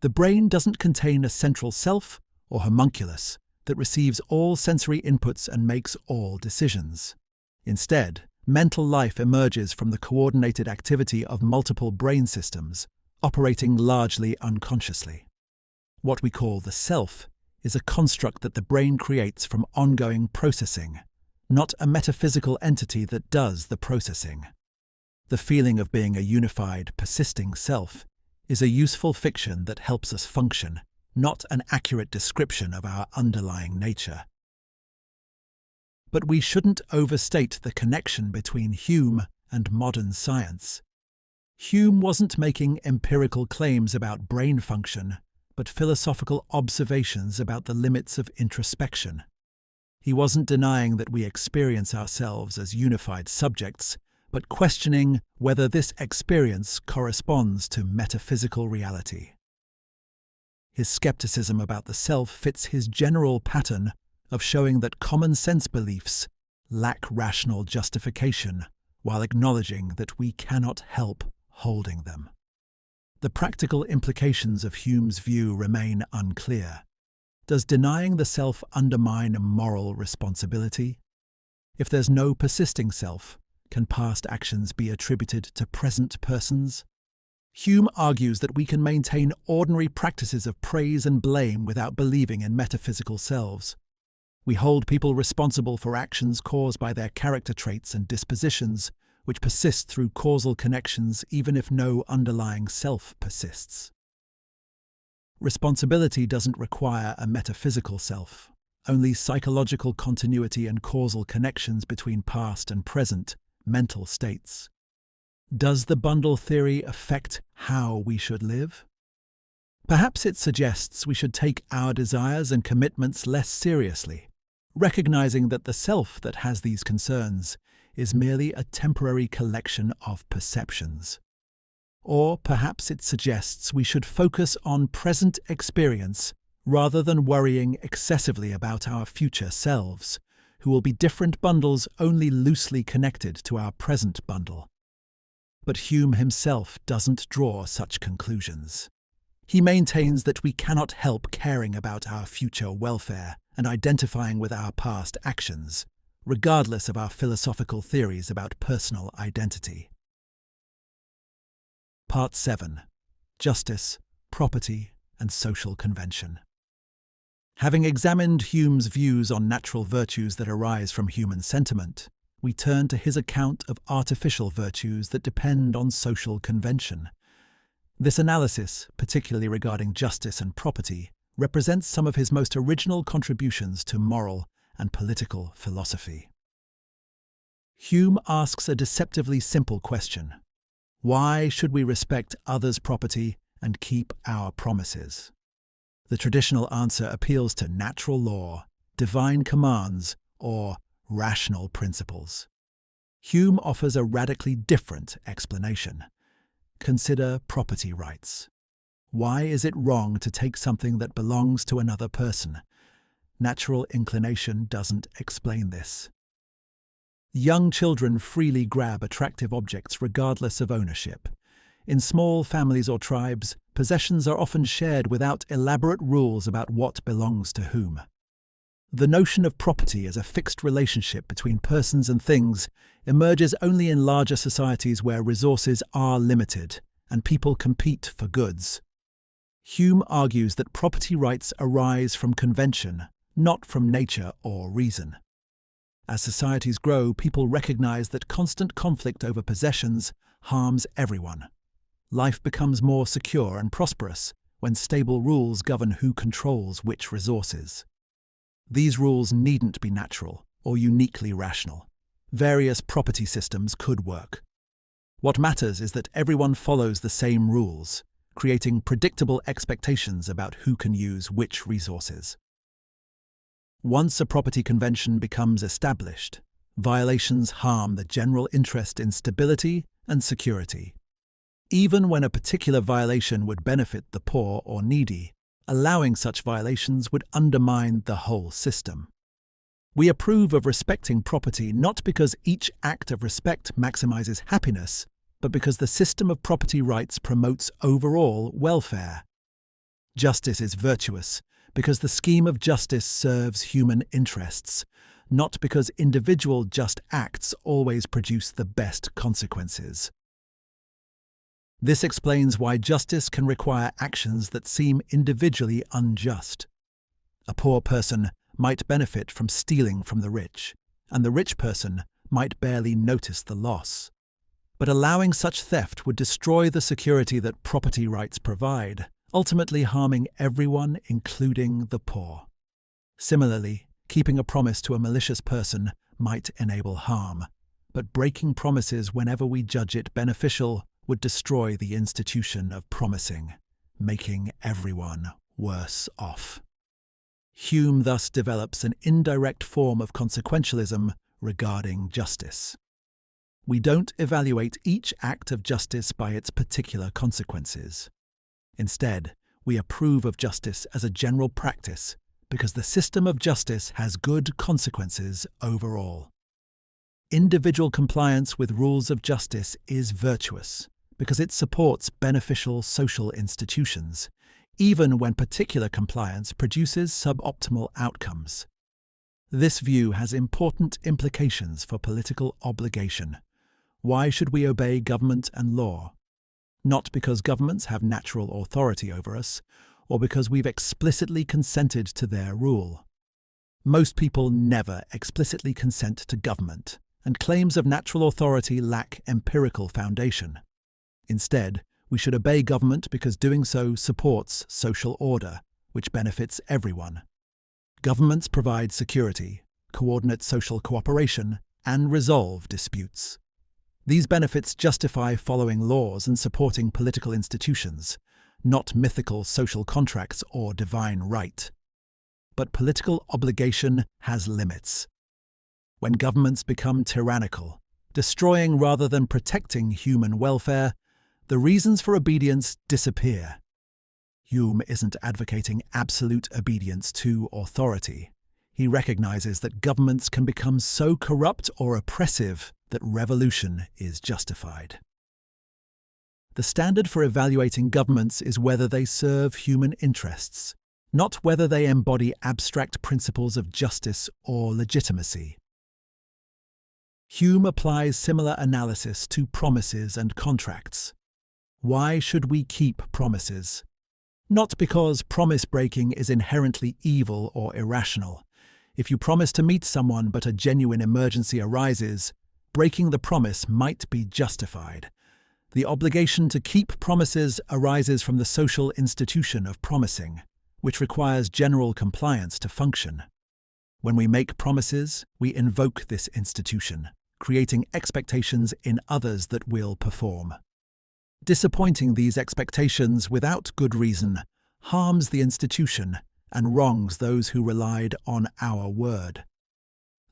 The brain doesn't contain a central self or homunculus that receives all sensory inputs and makes all decisions. Instead, mental life emerges from the coordinated activity of multiple brain systems, operating largely unconsciously. What we call the self is a construct that the brain creates from ongoing processing, not a metaphysical entity that does the processing. The feeling of being a unified, persisting self is a useful fiction that helps us function, not an accurate description of our underlying nature. But we shouldn't overstate the connection between Hume and modern science. Hume wasn't making empirical claims about brain function, but philosophical observations about the limits of introspection. He wasn't denying that we experience ourselves as unified subjects, but questioning whether this experience corresponds to metaphysical reality. His skepticism about the self fits his general pattern of showing that common sense beliefs lack rational justification, while acknowledging that we cannot help holding them. The practical implications of Hume's view remain unclear. Does denying the self undermine moral responsibility? If there's no persisting self, can past actions be attributed to present persons? Hume argues that we can maintain ordinary practices of praise and blame without believing in metaphysical selves. We hold people responsible for actions caused by their character traits and dispositions, which persist through causal connections even if no underlying self persists. Responsibility doesn't require a metaphysical self, only psychological continuity and causal connections between past and present mental states. Does the bundle theory affect how we should live? Perhaps it suggests we should take our desires and commitments less seriously, recognizing that the self that has these concerns is merely a temporary collection of perceptions. Or perhaps it suggests we should focus on present experience rather than worrying excessively about our future selves, who will be different bundles only loosely connected to our present bundle. But Hume himself doesn't draw such conclusions. He maintains that we cannot help caring about our future welfare and identifying with our past actions, regardless of our philosophical theories about personal identity. Part 7. Justice, Property, and Social Convention. Having examined Hume's views on natural virtues that arise from human sentiment, we turn to his account of artificial virtues that depend on social convention. This analysis, particularly regarding justice and property, represents some of his most original contributions to moral and political philosophy. Hume asks a deceptively simple question: why should we respect others' property and keep our promises? The traditional answer appeals to natural law, divine commands, or rational principles. Hume offers a radically different explanation. Consider property rights. Why is it wrong to take something that belongs to another person? Natural inclination doesn't explain this. Young children freely grab attractive objects regardless of ownership. In small families or tribes, possessions are often shared without elaborate rules about what belongs to whom. The notion of property as a fixed relationship between persons and things emerges only in larger societies where resources are limited and people compete for goods. Hume argues that property rights arise from convention, not from nature or reason. As societies grow, people recognize that constant conflict over possessions harms everyone. Life becomes more secure and prosperous when stable rules govern who controls which resources. These rules needn't be natural or uniquely rational. Various property systems could work. What matters is that everyone follows the same rules, creating predictable expectations about who can use which resources. Once a property convention becomes established, violations harm the general interest in stability and security. Even when a particular violation would benefit the poor or needy, allowing such violations would undermine the whole system. We approve of respecting property not because each act of respect maximizes happiness, but because the system of property rights promotes overall welfare. Justice is virtuous because the scheme of justice serves human interests, not because individual just acts always produce the best consequences. This explains why justice can require actions that seem individually unjust. A poor person might benefit from stealing from the rich, and the rich person might barely notice the loss. But allowing such theft would destroy the security that property rights provide, ultimately harming everyone, including the poor. Similarly, keeping a promise to a malicious person might enable harm, but breaking promises whenever we judge it beneficial would destroy the institution of promising, making everyone worse off. Hume thus develops an indirect form of consequentialism regarding justice. We don't evaluate each act of justice by its particular consequences. Instead, we approve of justice as a general practice because the system of justice has good consequences overall. Individual compliance with rules of justice is virtuous because it supports beneficial social institutions, even when particular compliance produces suboptimal outcomes. This view has important implications for political obligation. Why should we obey government and law? Not because governments have natural authority over us, or because we've explicitly consented to their rule. Most people never explicitly consent to government, and claims of natural authority lack empirical foundation. Instead, we should obey government because doing so supports social order, which benefits everyone. Governments provide security, coordinate social cooperation, and resolve disputes. These benefits justify following laws and supporting political institutions, not mythical social contracts or divine right. But political obligation has limits. When governments become tyrannical, destroying rather than protecting human welfare, the reasons for obedience disappear. Hume isn't advocating absolute obedience to authority. He recognizes that governments can become so corrupt or oppressive that revolution is justified. The standard for evaluating governments is whether they serve human interests, not whether they embody abstract principles of justice or legitimacy. Hume applies similar analysis to promises and contracts. Why should we keep promises? Not because promise breaking is inherently evil or irrational. If you promise to meet someone but a genuine emergency arises, breaking the promise might be justified. The obligation to keep promises arises from the social institution of promising, which requires general compliance to function. When we make promises, we invoke this institution, creating expectations in others that will perform. Disappointing these expectations without good reason harms the institution and wrongs those who relied on our word.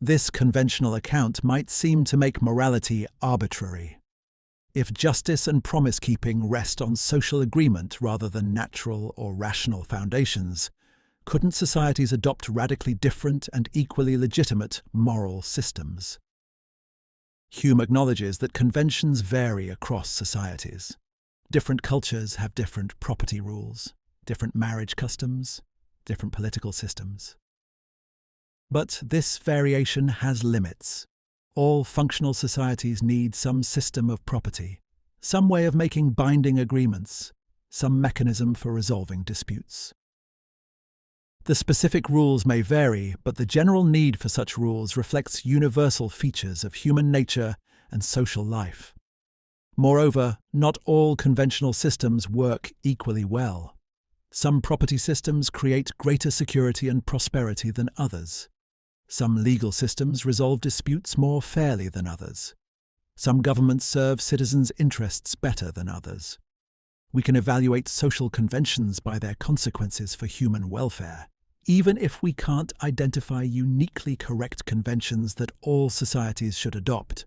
This conventional account might seem to make morality arbitrary. If justice and promise-keeping rest on social agreement rather than natural or rational foundations, couldn't societies adopt radically different and equally legitimate moral systems? Hume acknowledges that conventions vary across societies. Different cultures have different property rules, different marriage customs, different political systems. But this variation has limits. All functional societies need some system of property, some way of making binding agreements, some mechanism for resolving disputes. The specific rules may vary, but the general need for such rules reflects universal features of human nature and social life. Moreover, not all conventional systems work equally well. Some property systems create greater security and prosperity than others. Some legal systems resolve disputes more fairly than others. Some governments serve citizens' interests better than others. We can evaluate social conventions by their consequences for human welfare, even if we can't identify uniquely correct conventions that all societies should adopt.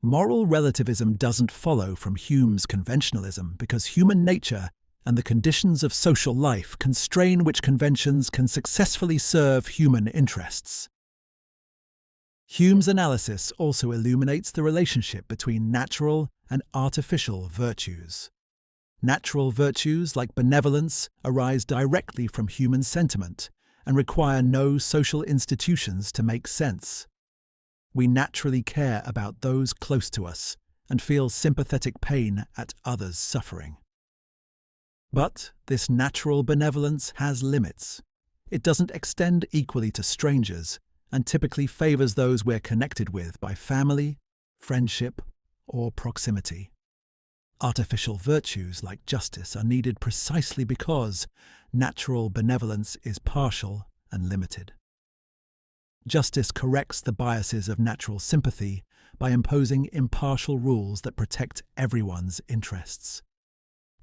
Moral relativism doesn't follow from Hume's conventionalism because human nature and the conditions of social life constrain which conventions can successfully serve human interests. Hume's analysis also illuminates the relationship between natural and artificial virtues. Natural virtues like benevolence arise directly from human sentiment and require no social institutions to make sense. We naturally care about those close to us and feel sympathetic pain at others' suffering. But this natural benevolence has limits. It doesn't extend equally to strangers and typically favors those we're connected with by family, friendship, or proximity. Artificial virtues like justice are needed precisely because natural benevolence is partial and limited. Justice corrects the biases of natural sympathy by imposing impartial rules that protect everyone's interests.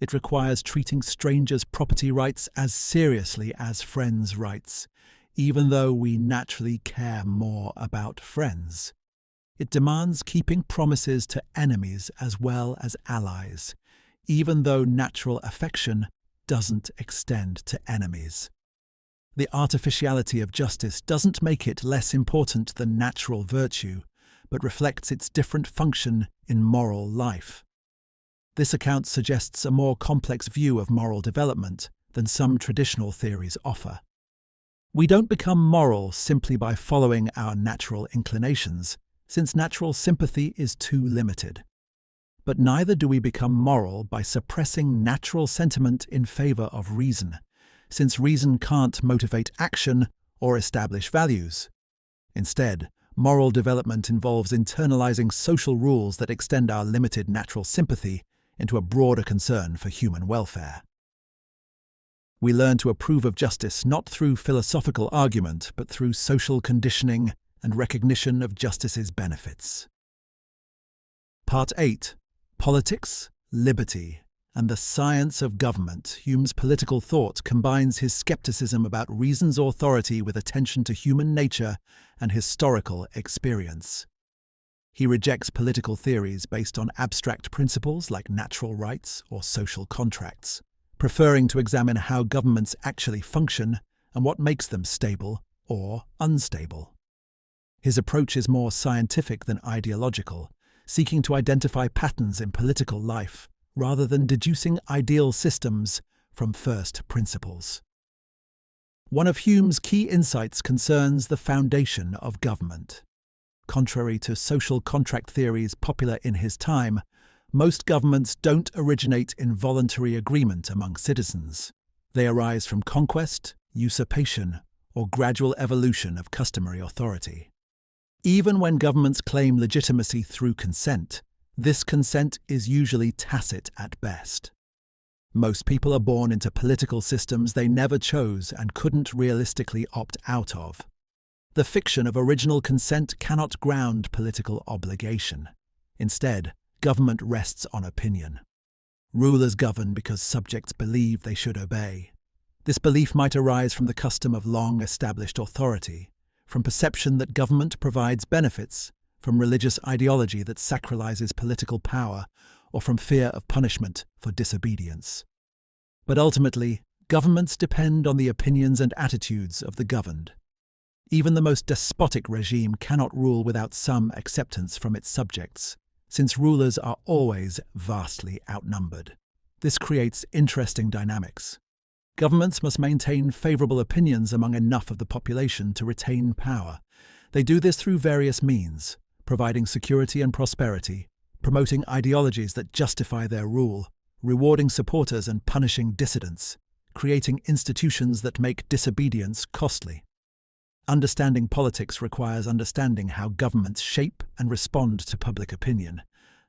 It requires treating strangers' property rights as seriously as friends' rights, even though we naturally care more about friends. It demands keeping promises to enemies as well as allies, even though natural affection doesn't extend to enemies. The artificiality of justice doesn't make it less important than natural virtue, but reflects its different function in moral life. This account suggests a more complex view of moral development than some traditional theories offer. We don't become moral simply by following our natural inclinations, since natural sympathy is too limited. But neither do we become moral by suppressing natural sentiment in favor of reason, since reason can't motivate action or establish values. Instead, moral development involves internalizing social rules that extend our limited natural sympathy into a broader concern for human welfare. We learn to approve of justice not through philosophical argument, but through social conditioning and recognition of justice's benefits. Part 8. Politics, Liberty, and the Science of Government. Hume's political thought combines his skepticism about reason's authority with attention to human nature and historical experience. He rejects political theories based on abstract principles like natural rights or social contracts, preferring to examine how governments actually function and what makes them stable or unstable. His approach is more scientific than ideological, seeking to identify patterns in political life rather than deducing ideal systems from first principles. One of Hume's key insights concerns the foundation of government. Contrary to social contract theories popular in his time, most governments don't originate in voluntary agreement among citizens. They arise from conquest, usurpation, or gradual evolution of customary authority. Even when governments claim legitimacy through consent, this consent is usually tacit at best. Most people are born into political systems they never chose and couldn't realistically opt out of. The fiction of original consent cannot ground political obligation. Instead, government rests on opinion. Rulers govern because subjects believe they should obey. This belief might arise from the custom of long-established authority, from perception that government provides benefits, from religious ideology that sacralizes political power, or from fear of punishment for disobedience. But ultimately, governments depend on the opinions and attitudes of the governed. Even the most despotic regime cannot rule without some acceptance from its subjects, since rulers are always vastly outnumbered. This creates interesting dynamics. Governments must maintain favorable opinions among enough of the population to retain power. They do this through various means, providing security and prosperity, promoting ideologies that justify their rule, rewarding supporters and punishing dissidents, creating institutions that make disobedience costly. Understanding politics requires understanding how governments shape and respond to public opinion,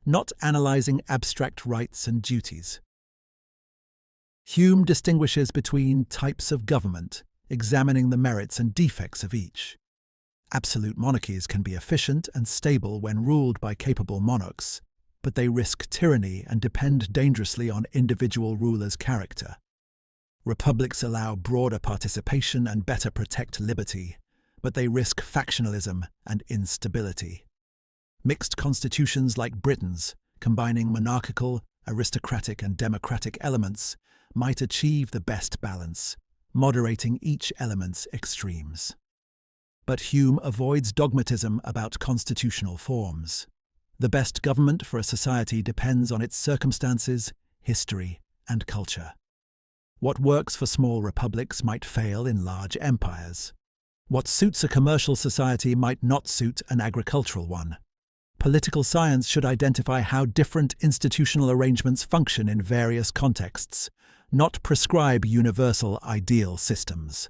not analyzing abstract rights and duties. Hume distinguishes between types of government, examining the merits and defects of each. Absolute monarchies can be efficient and stable when ruled by capable monarchs, but they risk tyranny and depend dangerously on individual rulers' character. Republics allow broader participation and better protect liberty, but they risk factionalism and instability. Mixed constitutions like Britain's, combining monarchical, aristocratic and democratic elements, might achieve the best balance, moderating each element's extremes. But Hume avoids dogmatism about constitutional forms. The best government for a society depends on its circumstances, history, and culture. What works for small republics might fail in large empires. What suits a commercial society might not suit an agricultural one. Political science should identify how different institutional arrangements function in various contexts, not prescribe universal ideal systems.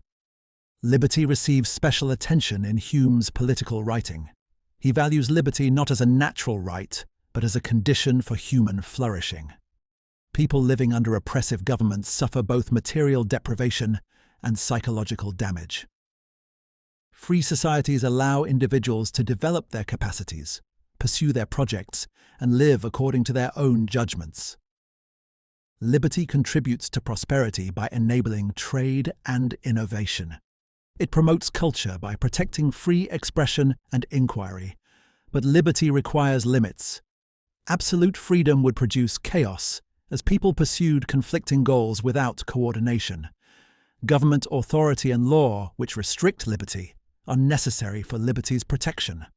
Liberty receives special attention in Hume's political writing. He values liberty not as a natural right, but as a condition for human flourishing. People living under oppressive governments suffer both material deprivation and psychological damage. Free societies allow individuals to develop their capacities, pursue their projects, and live according to their own judgments. Liberty contributes to prosperity by enabling trade and innovation. It promotes culture by protecting free expression and inquiry, but liberty requires limits. Absolute freedom would produce chaos, as people pursued conflicting goals without coordination. Government authority and law, which restrict liberty, are necessary for liberty's protection.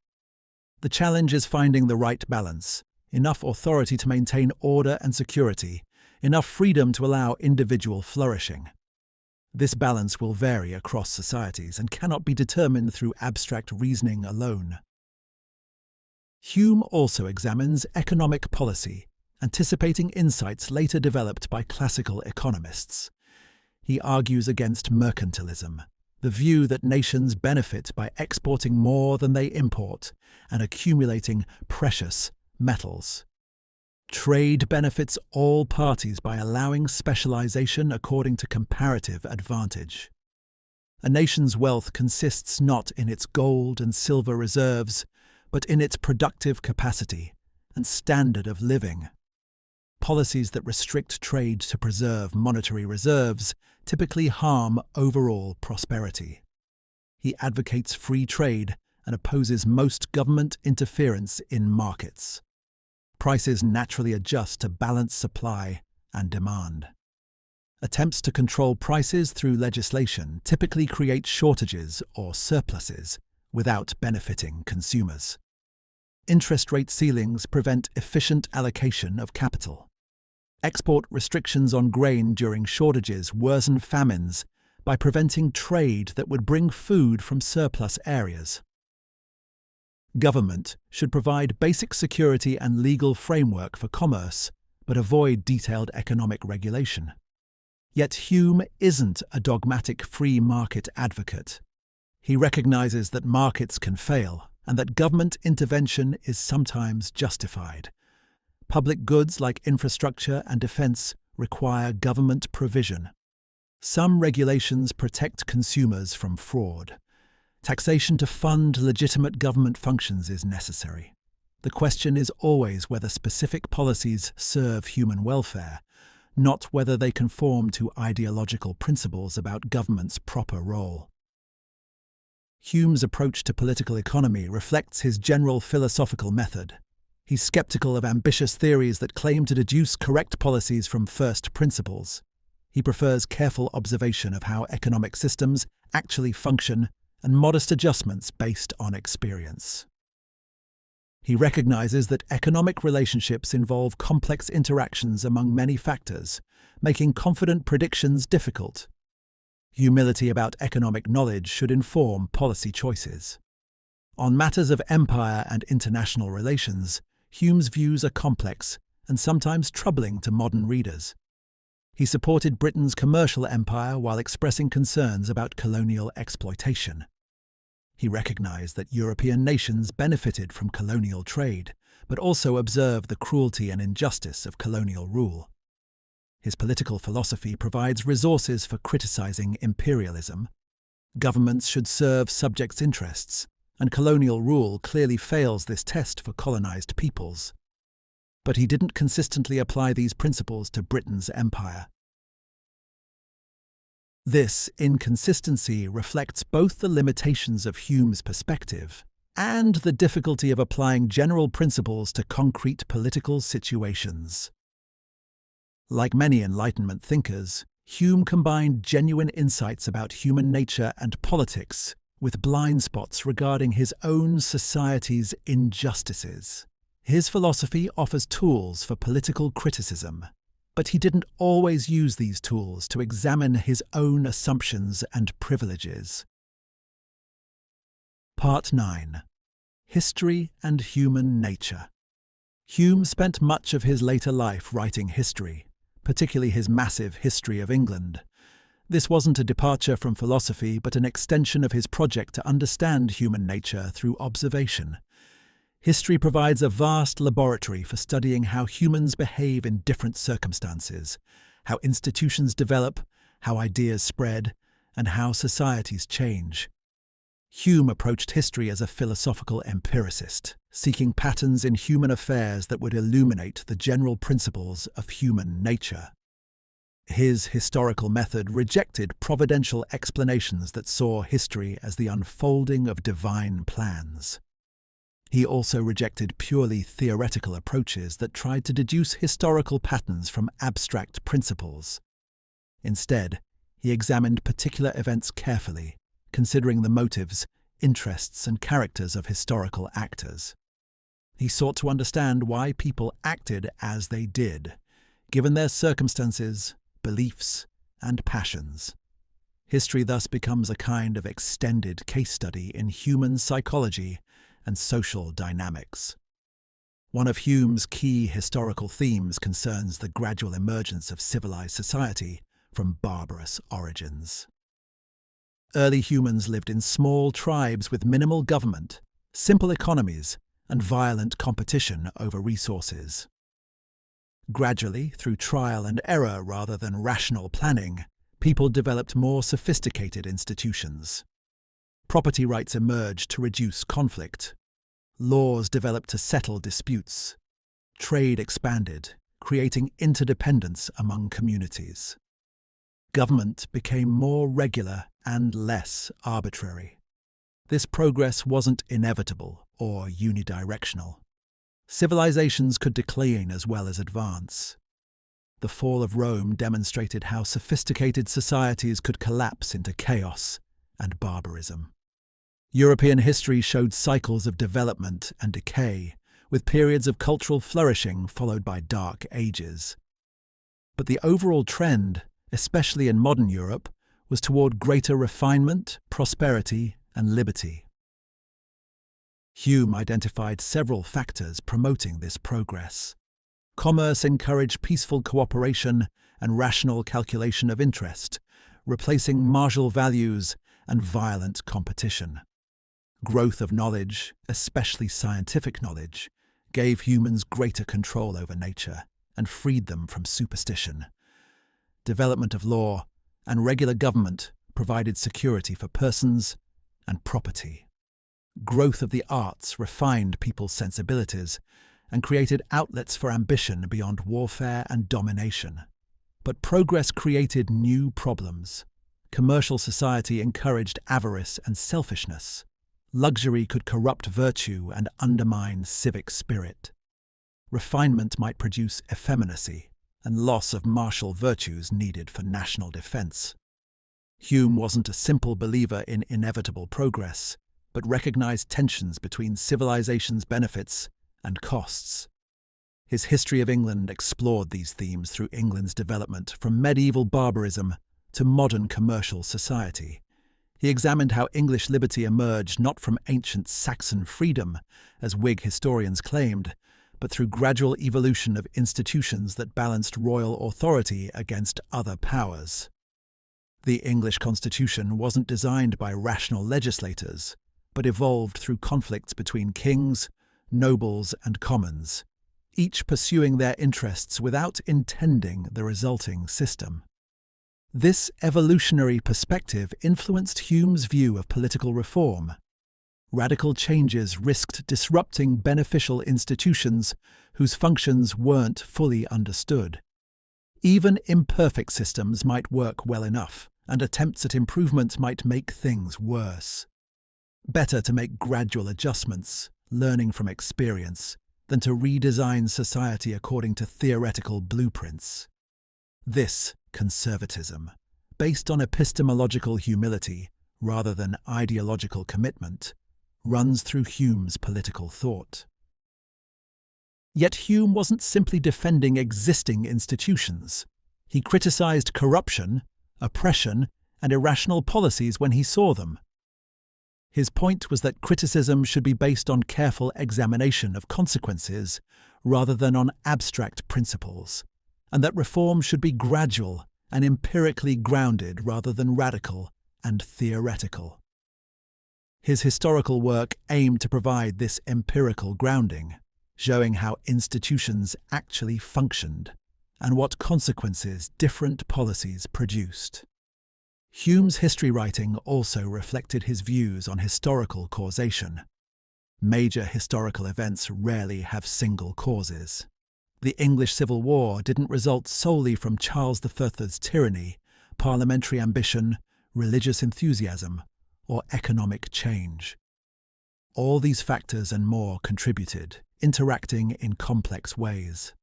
The challenge is finding the right balance, enough authority to maintain order and security, enough freedom to allow individual flourishing. This balance will vary across societies and cannot be determined through abstract reasoning alone. Hume also examines economic policy, anticipating insights later developed by classical economists. He argues against mercantilism, the view that nations benefit by exporting more than they import and accumulating precious metals. Trade benefits all parties by allowing specialization according to comparative advantage. A nation's wealth consists not in its gold and silver reserves, but in its productive capacity and standard of living. Policies that restrict trade to preserve monetary reserves typically harm overall prosperity. He advocates free trade and opposes most government interference in markets. Prices naturally adjust to balance supply and demand. Attempts to control prices through legislation typically create shortages or surpluses without benefiting consumers. Interest rate ceilings prevent efficient allocation of capital. Export restrictions on grain during shortages worsen famines by preventing trade that would bring food from surplus areas. Government should provide basic security and legal framework for commerce, but avoid detailed economic regulation. Yet Hume isn't a dogmatic free market advocate. He recognizes that markets can fail and that government intervention is sometimes justified. Public goods like infrastructure and defense require government provision. Some regulations protect consumers from fraud. Taxation to fund legitimate government functions is necessary. The question is always whether specific policies serve human welfare, not whether they conform to ideological principles about government's proper role. Hume's approach to political economy reflects his general philosophical method. He's skeptical of ambitious theories that claim to deduce correct policies from first principles. He prefers careful observation of how economic systems actually function and modest adjustments based on experience. He recognizes that economic relationships involve complex interactions among many factors, making confident predictions difficult. Humility about economic knowledge should inform policy choices. On matters of empire and international relations, Hume's views are complex and sometimes troubling to modern readers. He supported Britain's commercial empire while expressing concerns about colonial exploitation. He recognized that European nations benefited from colonial trade, but also observed the cruelty and injustice of colonial rule. His political philosophy provides resources for criticizing imperialism. Governments should serve subjects' interests, and colonial rule clearly fails this test for colonized peoples. But he didn't consistently apply these principles to Britain's empire. This inconsistency reflects both the limitations of Hume's perspective and the difficulty of applying general principles to concrete political situations. Like many Enlightenment thinkers, Hume combined genuine insights about human nature and politics with blind spots regarding his own society's injustices. His philosophy offers tools for political criticism, but he didn't always use these tools to examine his own assumptions and privileges. Part 9. History and Human Nature. Hume spent much of his later life writing history, particularly his massive History of England. This wasn't a departure from philosophy, but an extension of his project to understand human nature through observation. History provides a vast laboratory for studying how humans behave in different circumstances, how institutions develop, how ideas spread, and how societies change. Hume approached history as a philosophical empiricist, seeking patterns in human affairs that would illuminate the general principles of human nature. His historical method rejected providential explanations that saw history as the unfolding of divine plans. He also rejected purely theoretical approaches that tried to deduce historical patterns from abstract principles. Instead, he examined particular events carefully, considering the motives, interests, and characters of historical actors. He sought to understand why people acted as they did, given their circumstances, beliefs, and passions. History thus becomes a kind of extended case study in human psychology and social dynamics. One of Hume's key historical themes concerns the gradual emergence of civilized society from barbarous origins. Early humans lived in small tribes with minimal government, simple economies, and violent competition over resources. Gradually, through trial and error rather than rational planning, people developed more sophisticated institutions. Property rights emerged to reduce conflict. Laws developed to settle disputes. Trade expanded, creating interdependence among communities. Government became more regular and less arbitrary. This progress wasn't inevitable or unidirectional. Civilizations could decline as well as advance. The fall of Rome demonstrated how sophisticated societies could collapse into chaos and barbarism. European history showed cycles of development and decay, with periods of cultural flourishing followed by dark ages. But the overall trend, especially in modern Europe, was toward greater refinement, prosperity, and liberty. Hume identified several factors promoting this progress. Commerce encouraged peaceful cooperation and rational calculation of interest, replacing martial values and violent competition. Growth of knowledge, especially scientific knowledge, gave humans greater control over nature and freed them from superstition. Development of law and regular government provided security for persons and property. Growth of the arts refined people's sensibilities and created outlets for ambition beyond warfare and domination. But progress created new problems. Commercial society encouraged avarice and selfishness. Luxury could corrupt virtue and undermine civic spirit. Refinement might produce effeminacy and loss of martial virtues needed for national defense. Hume wasn't a simple believer in inevitable progress, but recognized tensions between civilization's benefits and costs. His History of England explored these themes through England's development from medieval barbarism to modern commercial society. He examined how English liberty emerged not from ancient Saxon freedom, as Whig historians claimed, but through gradual evolution of institutions that balanced royal authority against other powers. The English constitution wasn't designed by rational legislators, but evolved through conflicts between kings, nobles, and commons, each pursuing their interests without intending the resulting system. This evolutionary perspective influenced Hume's view of political reform. Radical changes risked disrupting beneficial institutions whose functions weren't fully understood. Even imperfect systems might work well enough, and attempts at improvement might make things worse. Better to make gradual adjustments, learning from experience, than to redesign society according to theoretical blueprints. This conservatism, based on epistemological humility rather than ideological commitment, runs through Hume's political thought. Yet Hume wasn't simply defending existing institutions. He criticized corruption, oppression, and irrational policies when he saw them. His point was that criticism should be based on careful examination of consequences rather than on abstract principles, and that reform should be gradual and empirically grounded rather than radical and theoretical. His historical work aimed to provide this empirical grounding, showing how institutions actually functioned and what consequences different policies produced. Hume's history writing also reflected his views on historical causation. Major historical events rarely have single causes. The English Civil War didn't result solely from Charles III's tyranny, parliamentary ambition, religious enthusiasm, or economic change. All these factors and more contributed, interacting in complex ways.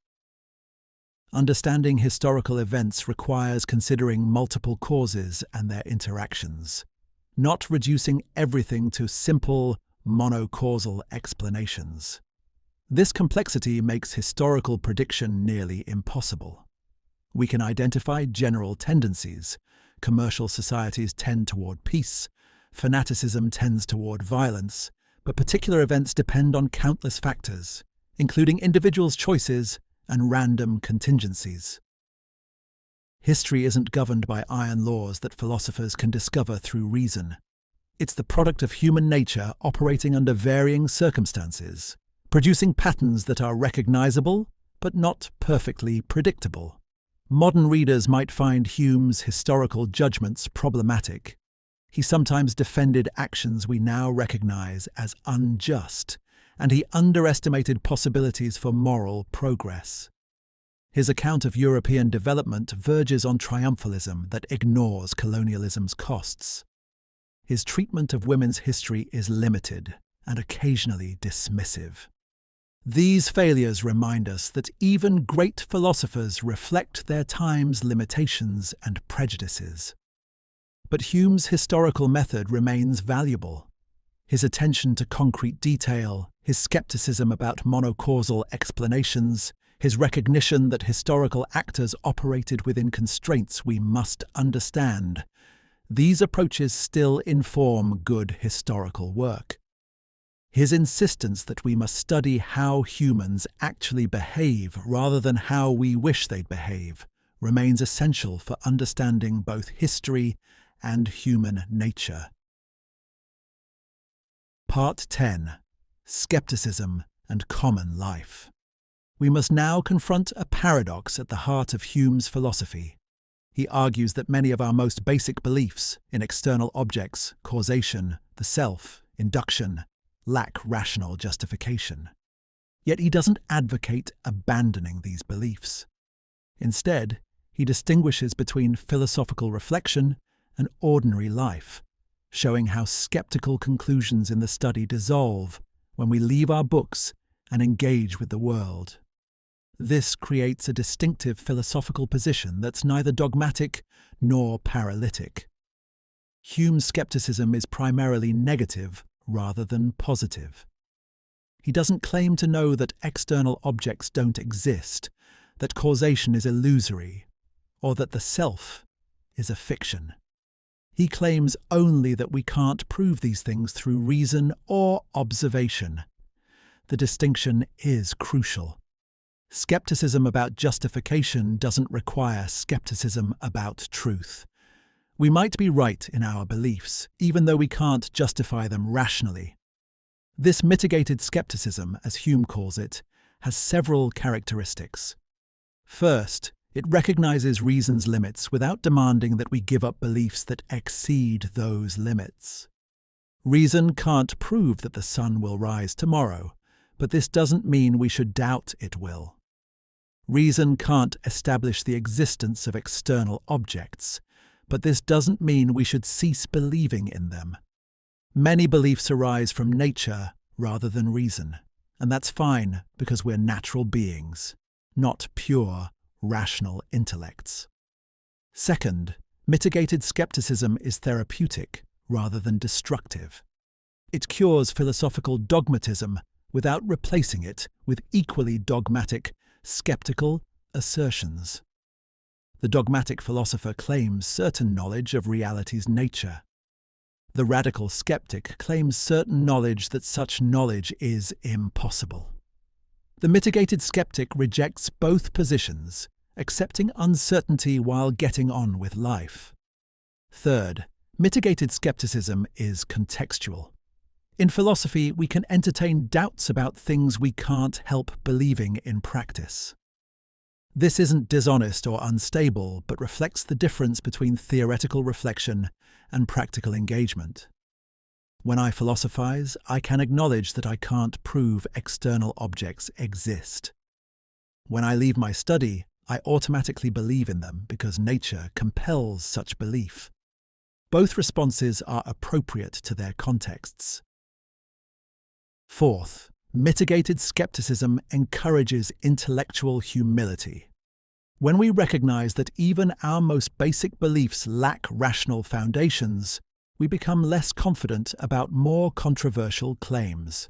Understanding historical events requires considering multiple causes and their interactions, not reducing everything to simple, monocausal explanations. This complexity makes historical prediction nearly impossible. We can identify general tendencies. Commercial societies tend toward peace, fanaticism tends toward violence, but particular events depend on countless factors, including individuals' choices and random contingencies. History isn't governed by iron laws that philosophers can discover through reason. It's the product of human nature operating under varying circumstances, producing patterns that are recognizable but not perfectly predictable. Modern readers might find Hume's historical judgments problematic. He sometimes defended actions we now recognize as unjust, and he underestimated possibilities for moral progress. His account of European development verges on triumphalism that ignores colonialism's costs. His treatment of women's history is limited and occasionally dismissive. These failures remind us that even great philosophers reflect their time's limitations and prejudices. But Hume's historical method remains valuable. His attention to concrete detail, his skepticism about monocausal explanations, his recognition that historical actors operated within constraints we must understand. These approaches still inform good historical work. His insistence that we must study how humans actually behave rather than how we wish they'd behave remains essential for understanding both history and human nature. Part 10. Skepticism and Common Life. We must now confront a paradox at the heart of Hume's philosophy. He argues that many of our most basic beliefs in external objects, causation, the self, induction, lack rational justification. Yet he doesn't advocate abandoning these beliefs. Instead, he distinguishes between philosophical reflection and ordinary life, showing how skeptical conclusions in the study dissolve when we leave our books and engage with the world. This creates a distinctive philosophical position that's neither dogmatic nor paralytic. Hume's skepticism is primarily negative rather than positive. He doesn't claim to know that external objects don't exist, that causation is illusory, or that the self is a fiction. He claims only that we can't prove these things through reason or observation. The distinction is crucial. Skepticism about justification doesn't require skepticism about truth. We might be right in our beliefs, even though we can't justify them rationally. This mitigated skepticism, as Hume calls it, has several characteristics. First, it recognizes reason's limits without demanding that we give up beliefs that exceed those limits. Reason can't prove that the sun will rise tomorrow, but this doesn't mean we should doubt it will. Reason can't establish the existence of external objects, but this doesn't mean we should cease believing in them. Many beliefs arise from nature rather than reason, and that's fine because we're natural beings, not pure, rational intellects. Second, mitigated skepticism is therapeutic rather than destructive. It cures philosophical dogmatism without replacing it with equally dogmatic, skeptical assertions. The dogmatic philosopher claims certain knowledge of reality's nature. The radical skeptic claims certain knowledge that such knowledge is impossible. The mitigated skeptic rejects both positions, accepting uncertainty while getting on with life. Third, mitigated skepticism is contextual. In philosophy, we can entertain doubts about things we can't help believing in practice. This isn't dishonest or unstable, but reflects the difference between theoretical reflection and practical engagement. When I philosophize, I can acknowledge that I can't prove external objects exist. When I leave my study, I automatically believe in them because nature compels such belief. Both responses are appropriate to their contexts. Fourth, mitigated skepticism encourages intellectual humility. When we recognize that even our most basic beliefs lack rational foundations, we become less confident about more controversial claims.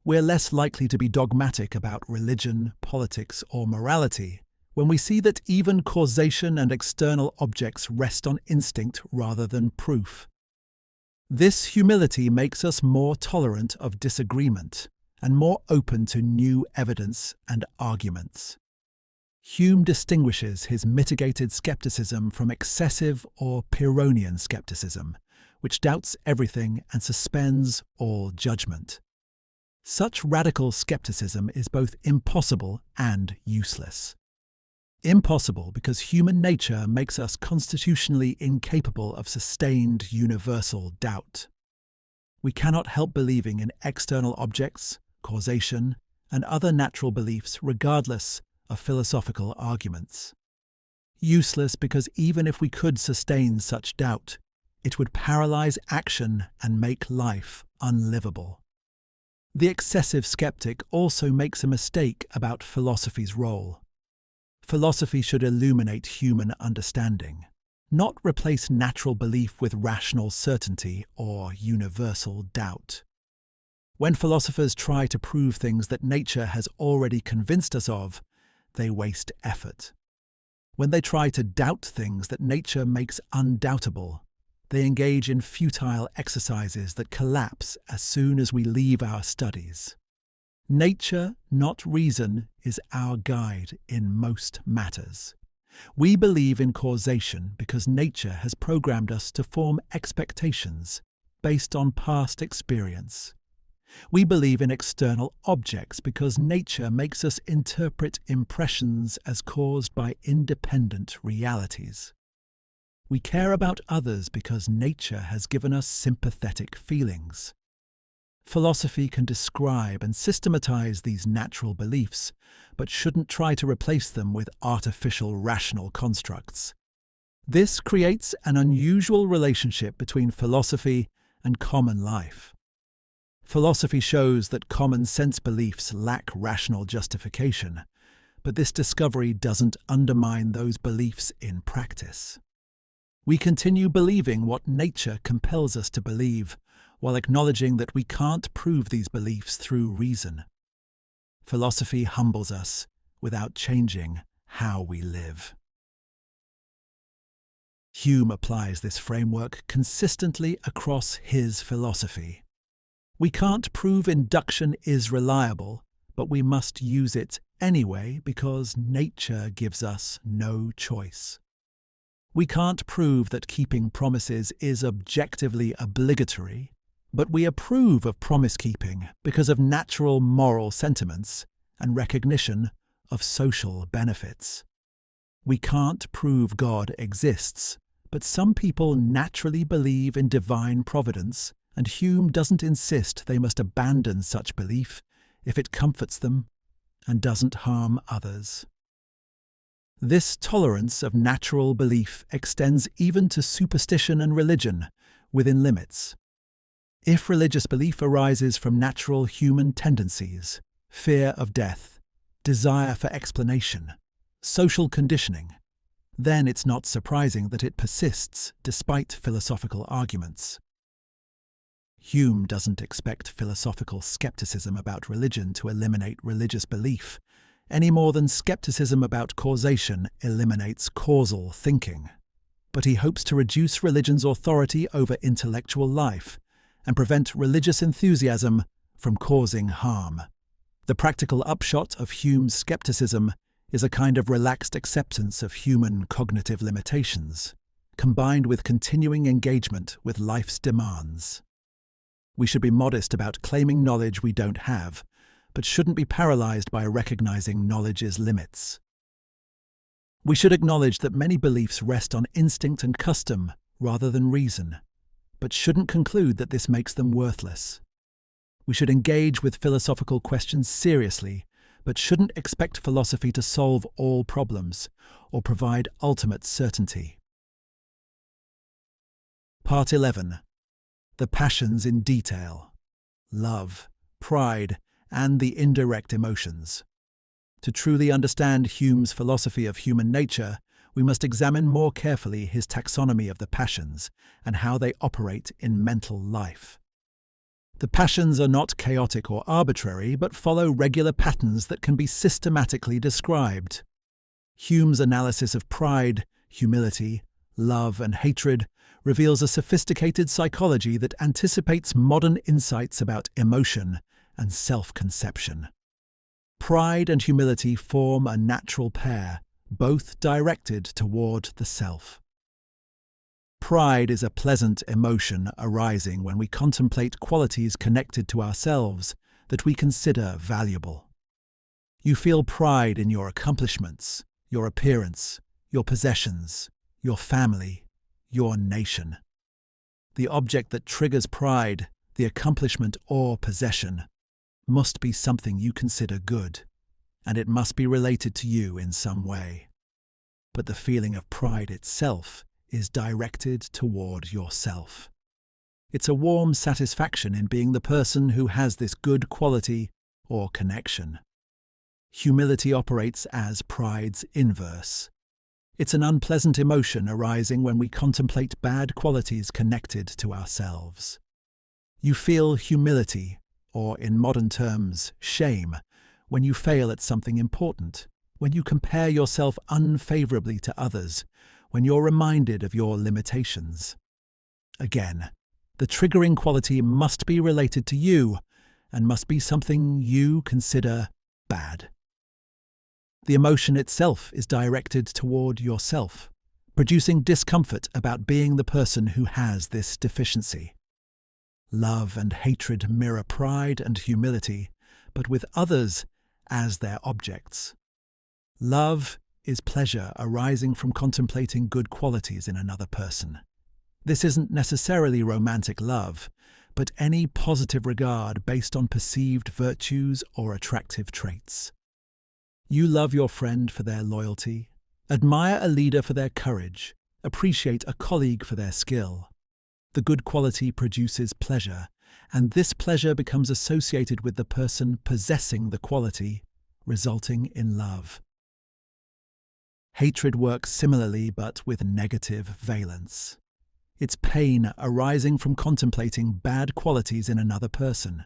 We're less likely to be dogmatic about religion, politics, or morality when we see that even causation and external objects rest on instinct rather than proof. This humility makes us more tolerant of disagreement and more open to new evidence and arguments. Hume distinguishes his mitigated skepticism from excessive or Pyrrhonian skepticism, which doubts everything and suspends all judgment. Such radical skepticism is both impossible and useless. Impossible because human nature makes us constitutionally incapable of sustained universal doubt. We cannot help believing in external objects, causation, and other natural beliefs regardless of philosophical arguments. Useless because even if we could sustain such doubt, it would paralyze action and make life unlivable. The excessive skeptic also makes a mistake about philosophy's role. Philosophy should illuminate human understanding, not replace natural belief with rational certainty or universal doubt. When philosophers try to prove things that nature has already convinced us of, they waste effort. When they try to doubt things that nature makes undoubtable, they engage in futile exercises that collapse as soon as we leave our studies. Nature, not reason, is our guide in most matters. We believe in causation because nature has programmed us to form expectations based on past experience. We believe in external objects because nature makes us interpret impressions as caused by independent realities. We care about others because nature has given us sympathetic feelings. Philosophy can describe and systematize these natural beliefs, but shouldn't try to replace them with artificial rational constructs. This creates an unusual relationship between philosophy and common life. Philosophy shows that common sense beliefs lack rational justification, but this discovery doesn't undermine those beliefs in practice. We continue believing what nature compels us to believe, while acknowledging that we can't prove these beliefs through reason. Philosophy humbles us without changing how we live. Hume applies this framework consistently across his philosophy. We can't prove induction is reliable, but we must use it anyway because nature gives us no choice. We can't prove that keeping promises is objectively obligatory, but we approve of promise-keeping because of natural moral sentiments and recognition of social benefits. We can't prove God exists, but some people naturally believe in divine providence, and Hume doesn't insist they must abandon such belief if it comforts them and doesn't harm others. This tolerance of natural belief extends even to superstition and religion, within limits. If religious belief arises from natural human tendencies, fear of death, desire for explanation, social conditioning, then it's not surprising that it persists despite philosophical arguments. Hume doesn't expect philosophical skepticism about religion to eliminate religious belief, any more than skepticism about causation eliminates causal thinking. But he hopes to reduce religion's authority over intellectual life and prevent religious enthusiasm from causing harm. The practical upshot of Hume's skepticism is a kind of relaxed acceptance of human cognitive limitations, combined with continuing engagement with life's demands. We should be modest about claiming knowledge we don't have, but shouldn't be paralyzed by recognizing knowledge's limits. We should acknowledge that many beliefs rest on instinct and custom rather than reason, but shouldn't conclude that this makes them worthless. We should engage with philosophical questions seriously, but shouldn't expect philosophy to solve all problems or provide ultimate certainty. Part 11. The passions in detail. Love, pride, and the indirect emotions. To truly understand Hume's philosophy of human nature, we must examine more carefully his taxonomy of the passions and how they operate in mental life. The passions are not chaotic or arbitrary, but follow regular patterns that can be systematically described. Hume's analysis of pride, humility, love, and hatred reveals a sophisticated psychology that anticipates modern insights about emotion and self-conception. Pride and humility form a natural pair, both directed toward the self. Pride is a pleasant emotion arising when we contemplate qualities connected to ourselves that we consider valuable. You feel pride in your accomplishments, your appearance, your possessions, your family, your nation. The object that triggers pride, the accomplishment or possession, must be something you consider good, and it must be related to you in some way. But the feeling of pride itself is directed toward yourself. It's a warm satisfaction in being the person who has this good quality or connection. Humility operates as pride's inverse. It's an unpleasant emotion arising when we contemplate bad qualities connected to ourselves. You feel humility, or in modern terms, shame, when you fail at something important, when you compare yourself unfavorably to others, when you're reminded of your limitations. Again, the triggering quality must be related to you and must be something you consider bad. The emotion itself is directed toward yourself, producing discomfort about being the person who has this deficiency. Love and hatred mirror pride and humility, but with others as their objects. Love is pleasure arising from contemplating good qualities in another person. This isn't necessarily romantic love, but any positive regard based on perceived virtues or attractive traits. You love your friend for their loyalty, admire a leader for their courage, appreciate a colleague for their skill. The good quality produces pleasure, and this pleasure becomes associated with the person possessing the quality, resulting in love. Hatred works similarly, but with negative valence. It's pain arising from contemplating bad qualities in another person.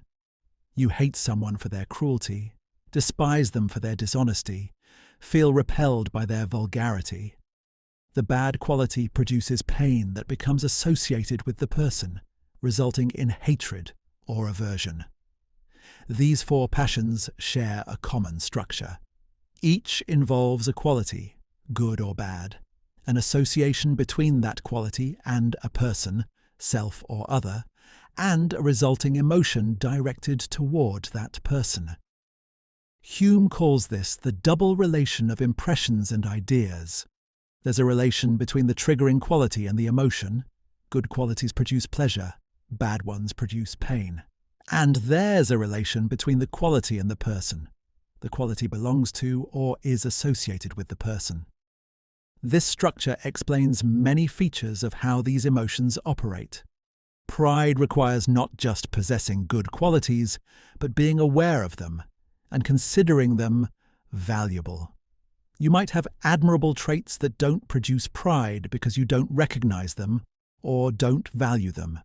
You hate someone for their cruelty, despise them for their dishonesty, feel repelled by their vulgarity. The bad quality produces pain that becomes associated with the person, resulting in hatred or aversion. These four passions share a common structure. Each involves a quality, good or bad, an association between that quality and a person, self or other, and a resulting emotion directed toward that person. Hume calls this the double relation of impressions and ideas. There's a relation between the triggering quality and the emotion. Good qualities produce pleasure, bad ones produce pain. And there's a relation between the quality and the person. The quality belongs to or is associated with the person. This structure explains many features of how these emotions operate. Pride requires not just possessing good qualities, but being aware of them and considering them valuable. You might have admirable traits that don't produce pride because you don't recognize them or don't value them.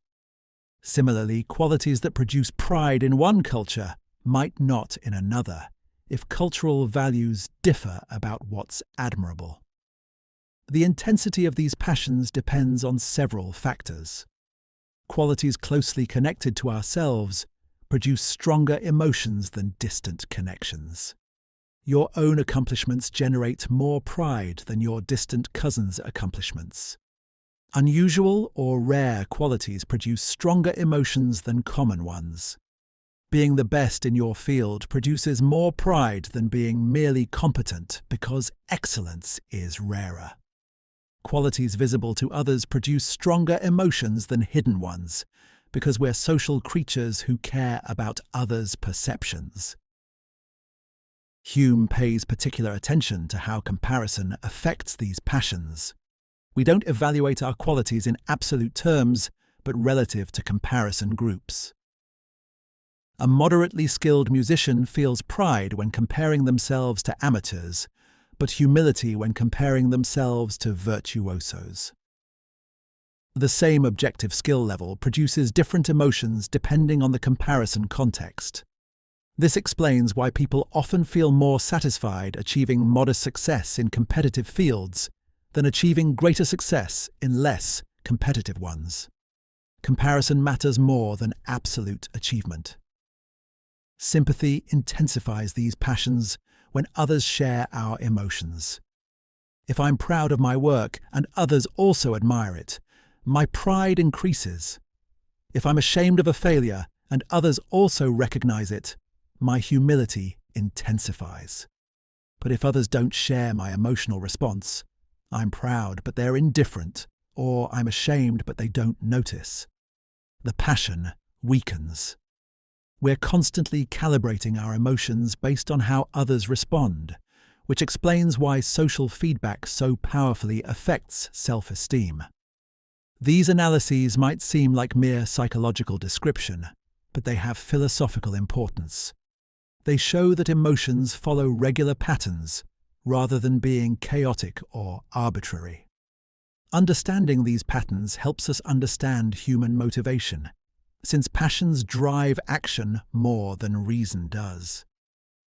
Similarly, qualities that produce pride in one culture might not in another, if cultural values differ about what's admirable. The intensity of these passions depends on several factors. Qualities closely connected to ourselves produce stronger emotions than distant connections. Your own accomplishments generate more pride than your distant cousin's accomplishments. Unusual or rare qualities produce stronger emotions than common ones. Being the best in your field produces more pride than being merely competent because excellence is rarer. Qualities visible to others produce stronger emotions than hidden ones because we're social creatures who care about others' perceptions. Hume pays particular attention to how comparison affects these passions. We don't evaluate our qualities in absolute terms, but relative to comparison groups. A moderately skilled musician feels pride when comparing themselves to amateurs, but humility when comparing themselves to virtuosos. The same objective skill level produces different emotions depending on the comparison context. This explains why people often feel more satisfied achieving modest success in competitive fields than achieving greater success in less competitive ones. Comparison matters more than absolute achievement. Sympathy intensifies these passions when others share our emotions. If I'm proud of my work and others also admire it, my pride increases. If I'm ashamed of a failure and others also recognize it, my humility intensifies. But if others don't share my emotional response, I'm proud but they're indifferent, or I'm ashamed but they don't notice. The passion weakens. We're constantly calibrating our emotions based on how others respond, which explains why social feedback so powerfully affects self-esteem. These analyses might seem like mere psychological description, but they have philosophical importance. They show that emotions follow regular patterns rather than being chaotic or arbitrary. Understanding these patterns helps us understand human motivation, since passions drive action more than reason does.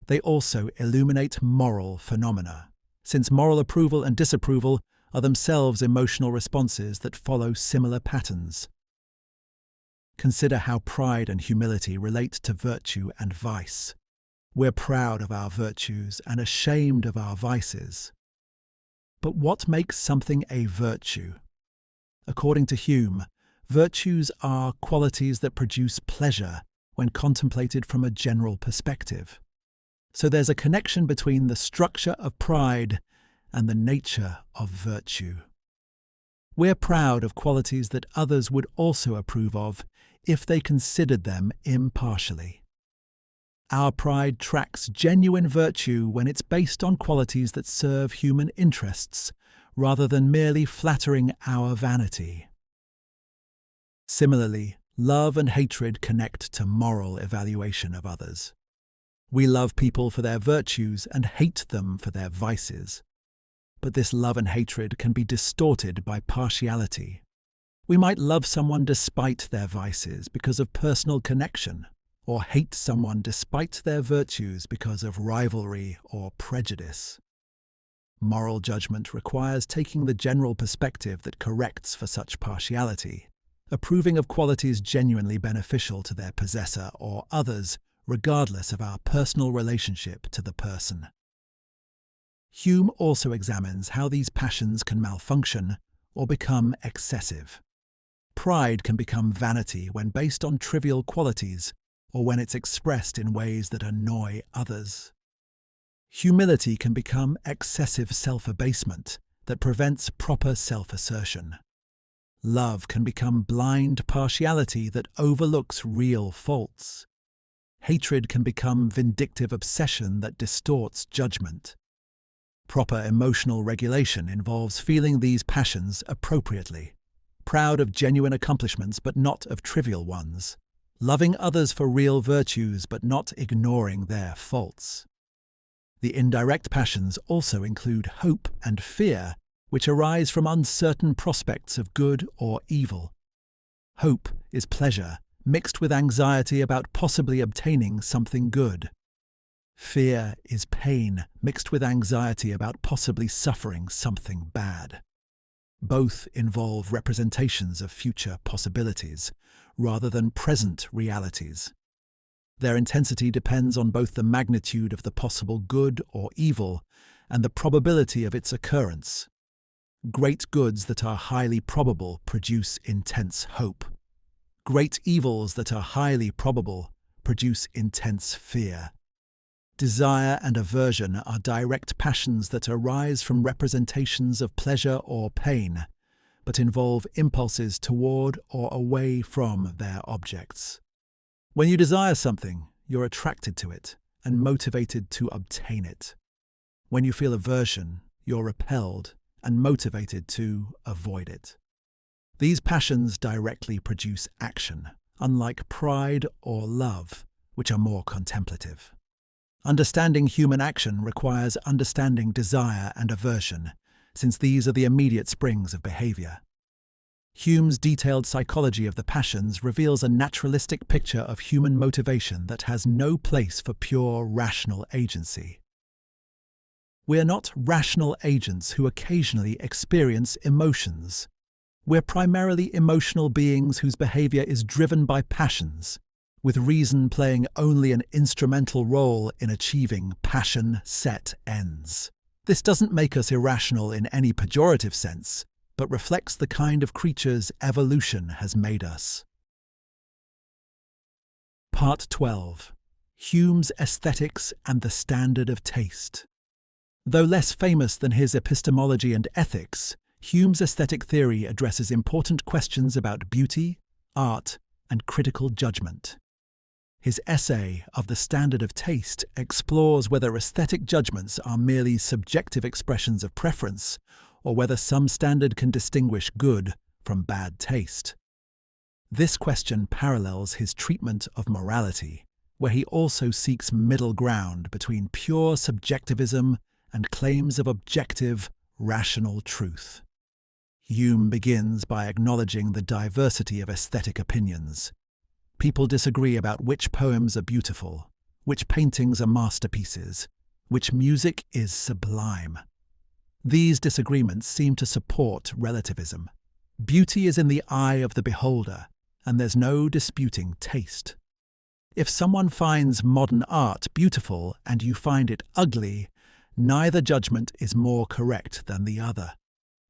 They also illuminate moral phenomena, since moral approval and disapproval are themselves emotional responses that follow similar patterns. Consider how pride and humility relate to virtue and vice. We're proud of our virtues and ashamed of our vices. But what makes something a virtue? According to Hume, virtues are qualities that produce pleasure when contemplated from a general perspective. So there's a connection between the structure of pride and the nature of virtue. We're proud of qualities that others would also approve of if they considered them impartially. Our pride tracks genuine virtue when it's based on qualities that serve human interests, rather than merely flattering our vanity. Similarly, love and hatred connect to moral evaluation of others. We love people for their virtues and hate them for their vices. But this love and hatred can be distorted by partiality. We might love someone despite their vices because of personal connection, or hate someone despite their virtues because of rivalry or prejudice. Moral judgment requires taking the general perspective that corrects for such partiality, approving of qualities genuinely beneficial to their possessor or others, regardless of our personal relationship to the person. Hume also examines how these passions can malfunction or become excessive. Pride can become vanity when based on trivial qualities, or when it's expressed in ways that annoy others. Humility can become excessive self-abasement that prevents proper self-assertion. Love can become blind partiality that overlooks real faults. Hatred can become vindictive obsession that distorts judgment. Proper emotional regulation involves feeling these passions appropriately, proud of genuine accomplishments but not of trivial ones, loving others for real virtues but not ignoring their faults. The indirect passions also include hope and fear, which arise from uncertain prospects of good or evil. Hope is pleasure mixed with anxiety about possibly obtaining something good. Fear is pain mixed with anxiety about possibly suffering something bad. Both involve representations of future possibilities, rather than present realities. Their intensity depends on both the magnitude of the possible good or evil and the probability of its occurrence. Great goods that are highly probable produce intense hope. Great evils that are highly probable produce intense fear. Desire and aversion are direct passions that arise from representations of pleasure or pain, but involve impulses toward or away from their objects. When you desire something, you're attracted to it and motivated to obtain it. When you feel aversion, you're repelled and motivated to avoid it. These passions directly produce action, unlike pride or love, which are more contemplative. Understanding human action requires understanding desire and aversion, since these are the immediate springs of behavior. Hume's detailed psychology of the passions reveals a naturalistic picture of human motivation that has no place for pure rational agency. We're not rational agents who occasionally experience emotions. We're primarily emotional beings whose behavior is driven by passions, with reason playing only an instrumental role in achieving passion-set ends. This doesn't make us irrational in any pejorative sense, but reflects the kind of creatures evolution has made us. Part 12. Hume's Aesthetics and the Standard of Taste. Though less famous than his epistemology and ethics, Hume's aesthetic theory addresses important questions about beauty, art, and critical judgment. His essay of the Standard of Taste explores whether aesthetic judgments are merely subjective expressions of preference, or whether some standard can distinguish good from bad taste. This question parallels his treatment of morality, where he also seeks middle ground between pure subjectivism and claims of objective, rational truth. Hume begins by acknowledging the diversity of aesthetic opinions. People disagree about which poems are beautiful, which paintings are masterpieces, which music is sublime. These disagreements seem to support relativism. Beauty is in the eye of the beholder, and there's no disputing taste. If someone finds modern art beautiful and you find it ugly, neither judgment is more correct than the other.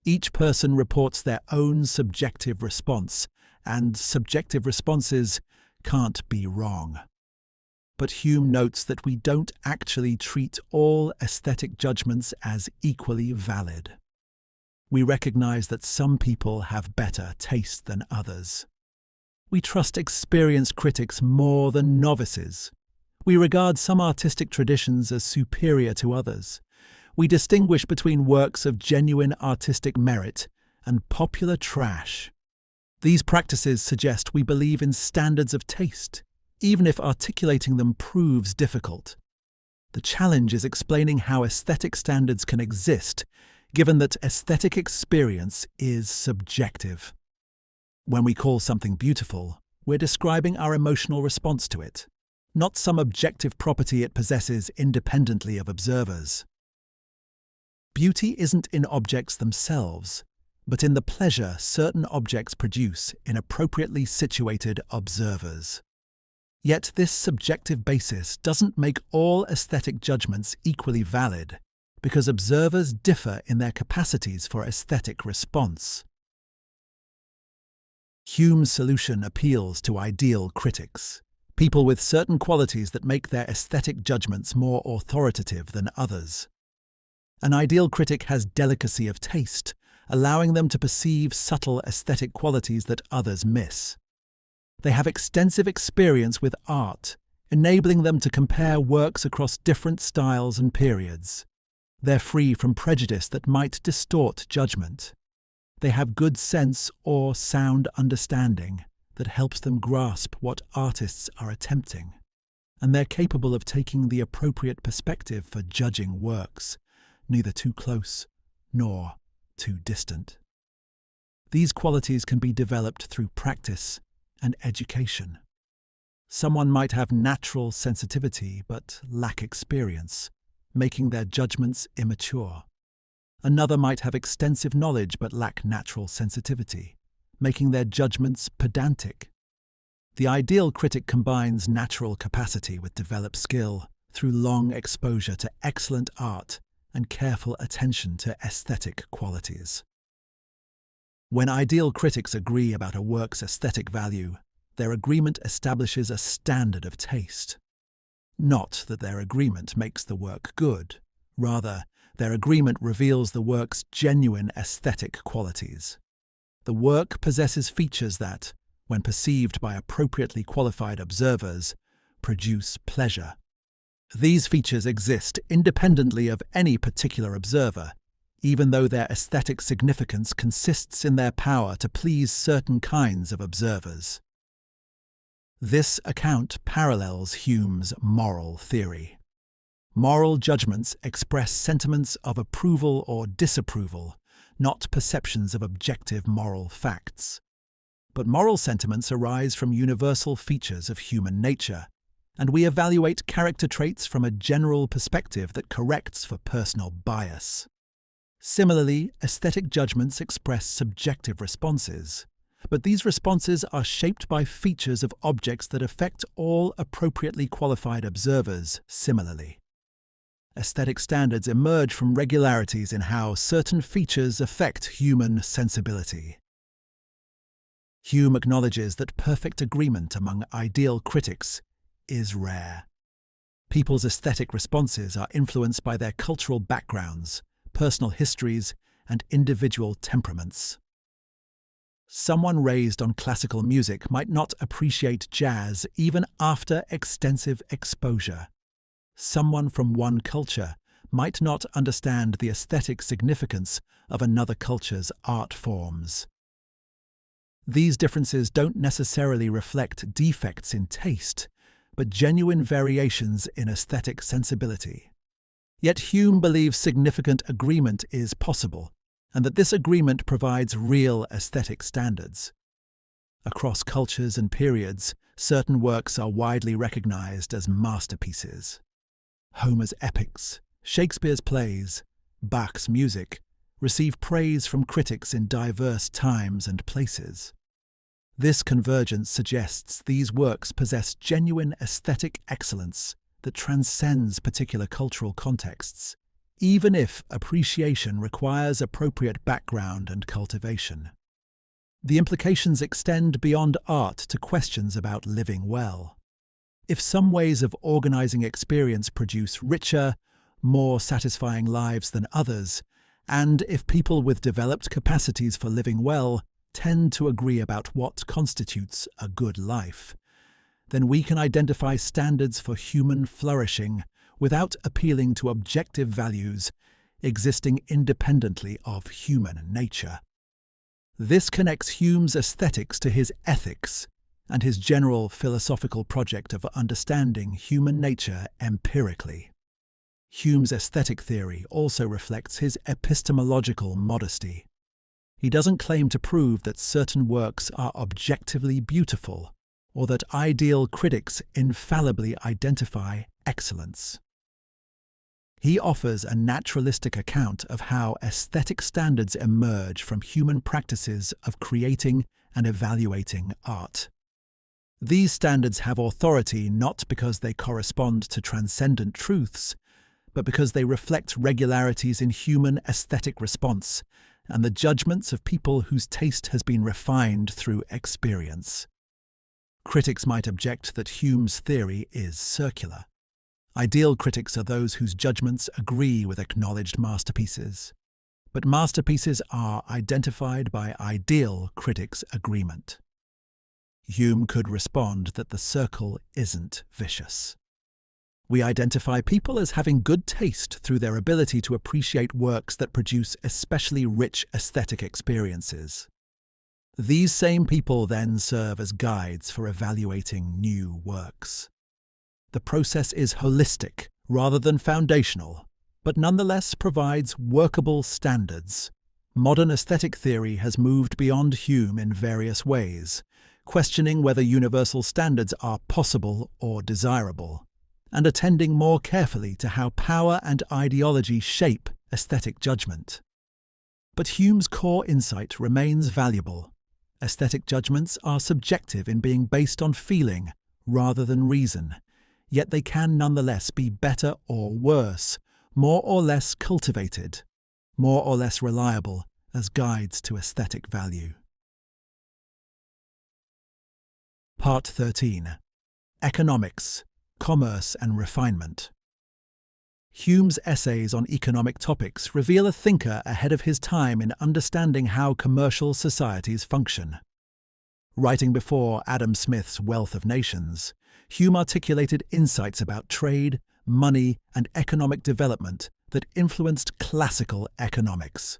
Each person reports their own subjective response, and subjective responses can't be wrong. But Hume notes that we don't actually treat all aesthetic judgments as equally valid. We recognize that some people have better taste than others. We trust experienced critics more than novices. We regard some artistic traditions as superior to others. We distinguish between works of genuine artistic merit and popular trash. These practices suggest we believe in standards of taste, even if articulating them proves difficult. The challenge is explaining how aesthetic standards can exist, given that aesthetic experience is subjective. When we call something beautiful, we're describing our emotional response to it, not some objective property it possesses independently of observers. Beauty isn't in objects themselves, but in the pleasure certain objects produce in appropriately situated observers. Yet this subjective basis doesn't make all aesthetic judgments equally valid, because observers differ in their capacities for aesthetic response. Hume's solution appeals to ideal critics, people with certain qualities that make their aesthetic judgments more authoritative than others. An ideal critic has delicacy of taste, allowing them to perceive subtle aesthetic qualities that others miss. They have extensive experience with art, enabling them to compare works across different styles and periods. They're free from prejudice that might distort judgment. They have good sense or sound understanding that helps them grasp what artists are attempting, and they're capable of taking the appropriate perspective for judging works, neither too close nor too distant. These qualities can be developed through practice and education. Someone might have natural sensitivity but lack experience, making their judgments immature. Another might have extensive knowledge but lack natural sensitivity, making their judgments pedantic. The ideal critic combines natural capacity with developed skill through long exposure to excellent art and careful attention to aesthetic qualities. When ideal critics agree about a work's aesthetic value, their agreement establishes a standard of taste. Not that their agreement makes the work good, rather, their agreement reveals the work's genuine aesthetic qualities. The work possesses features that, when perceived by appropriately qualified observers, produce pleasure. These features exist independently of any particular observer, even though their aesthetic significance consists in their power to please certain kinds of observers. This account parallels Hume's moral theory. Moral judgments express sentiments of approval or disapproval, not perceptions of objective moral facts. But moral sentiments arise from universal features of human nature, and we evaluate character traits from a general perspective that corrects for personal bias. Similarly, aesthetic judgments express subjective responses, but these responses are shaped by features of objects that affect all appropriately qualified observers similarly. Aesthetic standards emerge from regularities in how certain features affect human sensibility. Hume acknowledges that perfect agreement among ideal critics is rare. People's aesthetic responses are influenced by their cultural backgrounds, personal histories, and individual temperaments. Someone raised on classical music might not appreciate jazz even after extensive exposure. Someone from one culture might not understand the aesthetic significance of another culture's art forms. These differences don't necessarily reflect defects in taste, but genuine variations in aesthetic sensibility. Yet Hume believes significant agreement is possible, and that this agreement provides real aesthetic standards. Across cultures and periods, certain works are widely recognized as masterpieces. Homer's epics, Shakespeare's plays, Bach's music receive praise from critics in diverse times and places. This convergence suggests these works possess genuine aesthetic excellence that transcends particular cultural contexts, even if appreciation requires appropriate background and cultivation. The implications extend beyond art to questions about living well. If some ways of organizing experience produce richer, more satisfying lives than others, and if people with developed capacities for living well tend to agree about what constitutes a good life, then we can identify standards for human flourishing without appealing to objective values existing independently of human nature. This connects Hume's aesthetics to his ethics and his general philosophical project of understanding human nature empirically. Hume's aesthetic theory also reflects his epistemological modesty. He doesn't claim to prove that certain works are objectively beautiful, or that ideal critics infallibly identify excellence. He offers a naturalistic account of how aesthetic standards emerge from human practices of creating and evaluating art. These standards have authority not because they correspond to transcendent truths, but because they reflect regularities in human aesthetic response and the judgments of people whose taste has been refined through experience. Critics might object that Hume's theory is circular. Ideal critics are those whose judgments agree with acknowledged masterpieces, but masterpieces are identified by ideal critics' agreement. Hume could respond that the circle isn't vicious. We identify people as having good taste through their ability to appreciate works that produce especially rich aesthetic experiences. These same people then serve as guides for evaluating new works. The process is holistic rather than foundational, but nonetheless provides workable standards. Modern aesthetic theory has moved beyond Hume in various ways, questioning whether universal standards are possible or desirable, and attending more carefully to how power and ideology shape aesthetic judgment. But Hume's core insight remains valuable. Aesthetic judgments are subjective in being based on feeling rather than reason, yet they can nonetheless be better or worse, more or less cultivated, more or less reliable as guides to aesthetic value. Part 13. Economics, Commerce and Refinement. Hume's essays on economic topics reveal a thinker ahead of his time in understanding how commercial societies function. Writing before Adam Smith's Wealth of Nations, Hume articulated insights about trade, money, and economic development that influenced classical economics.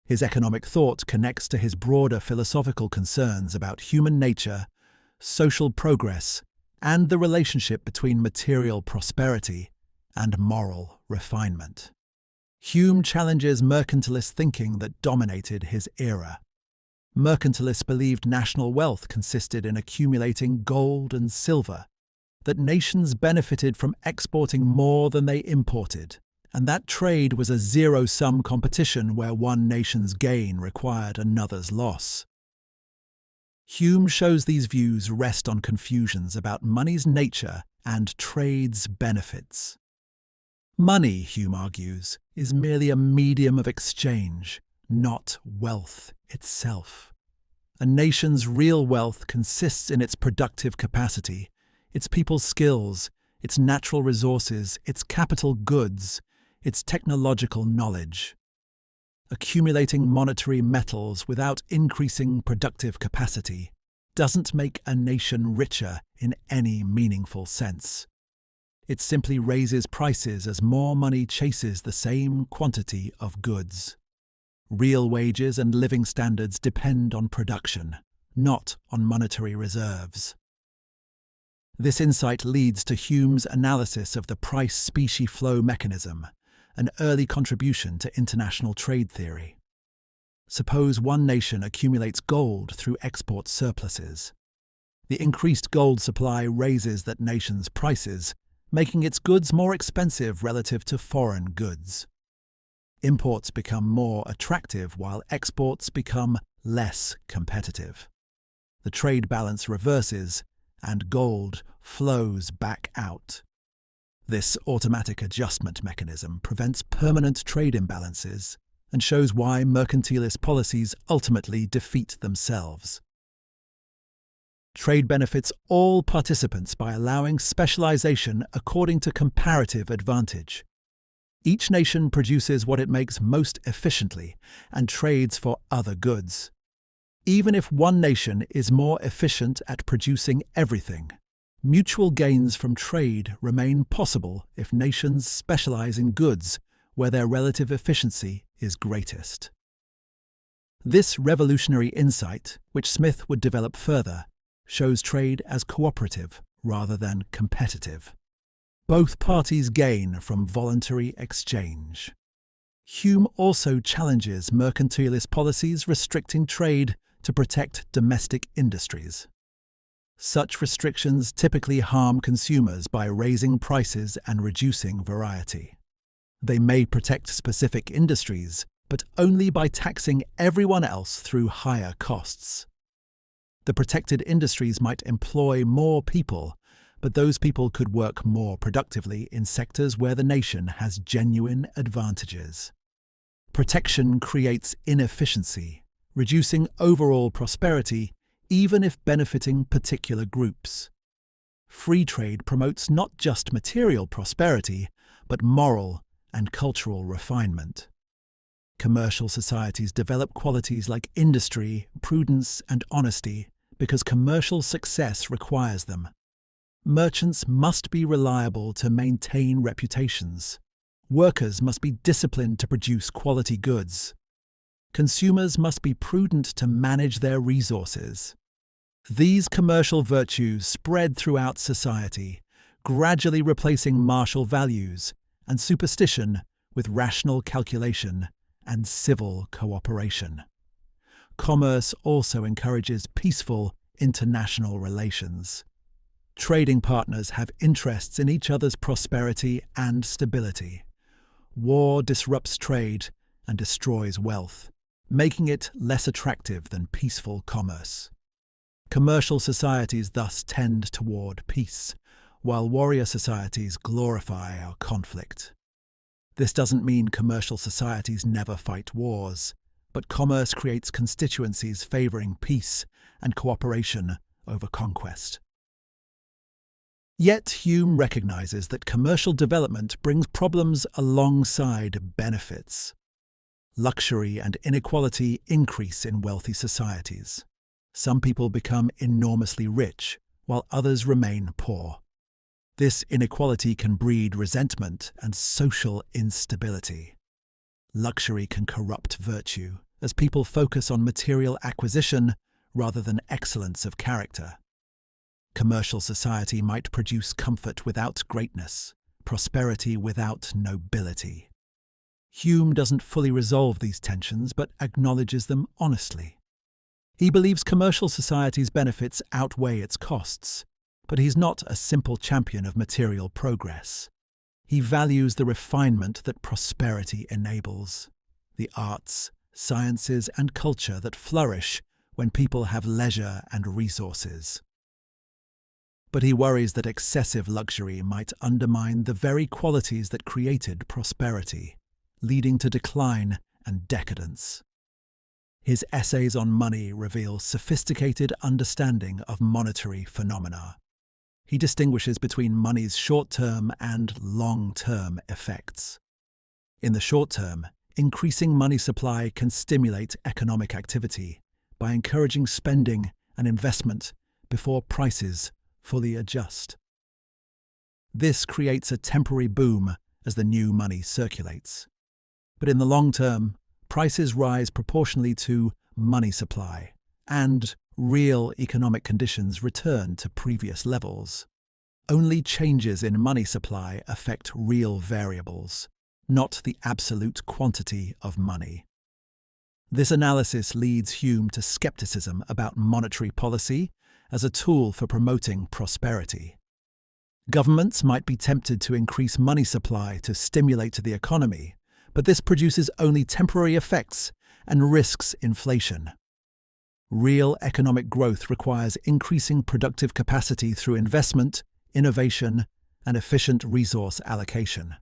His economic thought connects to his broader philosophical concerns about human nature, social progress, and the relationship between material prosperity and moral refinement. Hume challenges mercantilist thinking that dominated his era. Mercantilists believed national wealth consisted in accumulating gold and silver, that nations benefited from exporting more than they imported, and that trade was a zero-sum competition where one nation's gain required another's loss. Hume shows these views rest on confusions about money's nature and trade's benefits. Money, Hume argues, is merely a medium of exchange, not wealth itself. A nation's real wealth consists in its productive capacity, its people's skills, its natural resources, its capital goods, its technological knowledge. Accumulating monetary metals without increasing productive capacity doesn't make a nation richer in any meaningful sense. It simply raises prices as more money chases the same quantity of goods. Real wages and living standards depend on production, not on monetary reserves. This insight leads to Hume's analysis of the price-specie flow mechanism, an early contribution to international trade theory. Suppose one nation accumulates gold through export surpluses. The increased gold supply raises that nation's prices, making its goods more expensive relative to foreign goods. Imports become more attractive while exports become less competitive. The trade balance reverses, and gold flows back out. This automatic adjustment mechanism prevents permanent trade imbalances and shows why mercantilist policies ultimately defeat themselves. Trade benefits all participants by allowing specialization according to comparative advantage. Each nation produces what it makes most efficiently and trades for other goods. Even if one nation is more efficient at producing everything, mutual gains from trade remain possible if nations specialize in goods where their relative efficiency is greatest. This revolutionary insight, which Smith would develop further, shows trade as cooperative rather than competitive. Both parties gain from voluntary exchange. Hume also challenges mercantilist policies restricting trade to protect domestic industries. Such restrictions typically harm consumers by raising prices and reducing variety. They may protect specific industries, but only by taxing everyone else through higher costs. The protected industries might employ more people, but those people could work more productively in sectors where the nation has genuine advantages. Protection creates inefficiency, reducing overall prosperity even if benefiting particular groups. Free trade promotes not just material prosperity, but moral and cultural refinement. Commercial societies develop qualities like industry, prudence, and honesty because commercial success requires them. Merchants must be reliable to maintain reputations. Workers must be disciplined to produce quality goods. Consumers must be prudent to manage their resources. These commercial virtues spread throughout society, gradually replacing martial values and superstition with rational calculation and civil cooperation. Commerce also encourages peaceful international relations. Trading partners have interests in each other's prosperity and stability. War disrupts trade and destroys wealth, making it less attractive than peaceful commerce. Commercial societies thus tend toward peace, while warrior societies glorify our conflict. This doesn't mean commercial societies never fight wars, but commerce creates constituencies favoring peace and cooperation over conquest. Yet Hume recognizes that commercial development brings problems alongside benefits. Luxury and inequality increase in wealthy societies. Some people become enormously rich, while others remain poor. This inequality can breed resentment and social instability. Luxury can corrupt virtue, as people focus on material acquisition rather than excellence of character. Commercial society might produce comfort without greatness, prosperity without nobility. Hume doesn't fully resolve these tensions but acknowledges them honestly. He believes commercial society's benefits outweigh its costs, but he's not a simple champion of material progress. He values the refinement that prosperity enables, the arts, sciences, and culture that flourish when people have leisure and resources. But he worries that excessive luxury might undermine the very qualities that created prosperity, leading to decline and decadence. His essays on money reveal sophisticated understanding of monetary phenomena. He distinguishes between money's short-term and long-term effects. In the short term, increasing money supply can stimulate economic activity by encouraging spending and investment before prices fully adjust. This creates a temporary boom as the new money circulates. But in the long term, prices rise proportionally to money supply, and real economic conditions return to previous levels. Only changes in money supply affect real variables, not the absolute quantity of money. This analysis leads Hume to skepticism about monetary policy as a tool for promoting prosperity. Governments might be tempted to increase money supply to stimulate the economy, but this produces only temporary effects and risks inflation. Real economic growth requires increasing productive capacity through investment, innovation, and efficient resource allocation.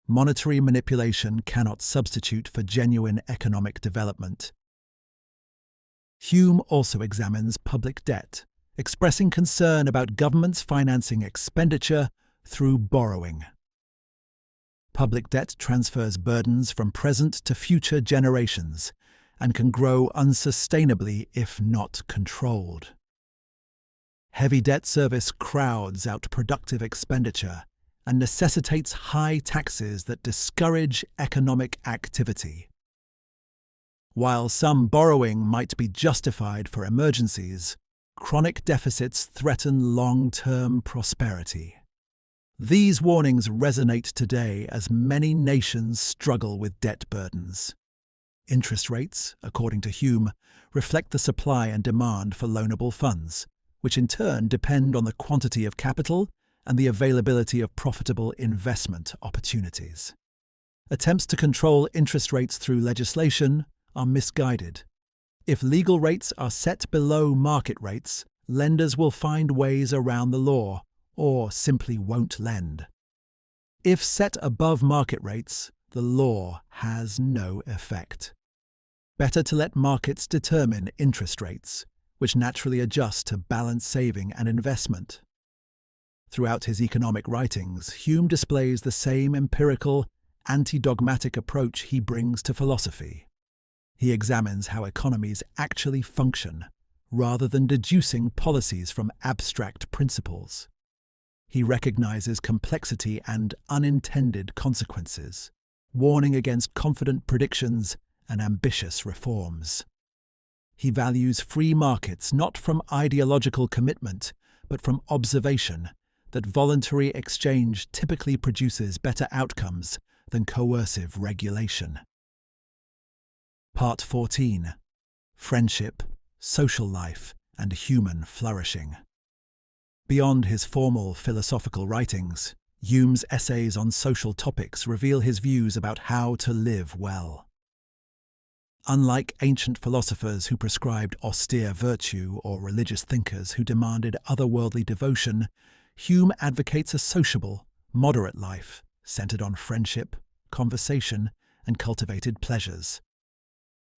Monetary manipulation cannot substitute for genuine economic development. Hume also examines public debt, expressing concern about governments financing expenditure through borrowing. Public debt transfers burdens from present to future generations and can grow unsustainably if not controlled. Heavy debt service crowds out productive expenditure and necessitates high taxes that discourage economic activity. While some borrowing might be justified for emergencies, chronic deficits threaten long-term prosperity. These warnings resonate today as many nations struggle with debt burdens. Interest rates, according to Hume, reflect the supply and demand for loanable funds, which in turn depend on the quantity of capital and the availability of profitable investment opportunities. Attempts to control interest rates through legislation are misguided. If legal rates are set below market rates, lenders will find ways around the law or simply won't lend. If set above market rates, the law has no effect. Better to let markets determine interest rates, which naturally adjust to balance saving and investment. Throughout his economic writings, Hume displays the same empirical, anti-dogmatic approach he brings to philosophy. He examines how economies actually function, rather than deducing policies from abstract principles. He recognizes complexity and unintended consequences, warning against confident predictions and ambitious reforms. He values free markets not from ideological commitment, but from observation that voluntary exchange typically produces better outcomes than coercive regulation. Part 14. Friendship, Social Life, and Human Flourishing. Beyond his formal philosophical writings, Hume's essays on social topics reveal his views about how to live well. Unlike ancient philosophers who prescribed austere virtue or religious thinkers who demanded otherworldly devotion, Hume advocates a sociable, moderate life centered on friendship, conversation, and cultivated pleasures.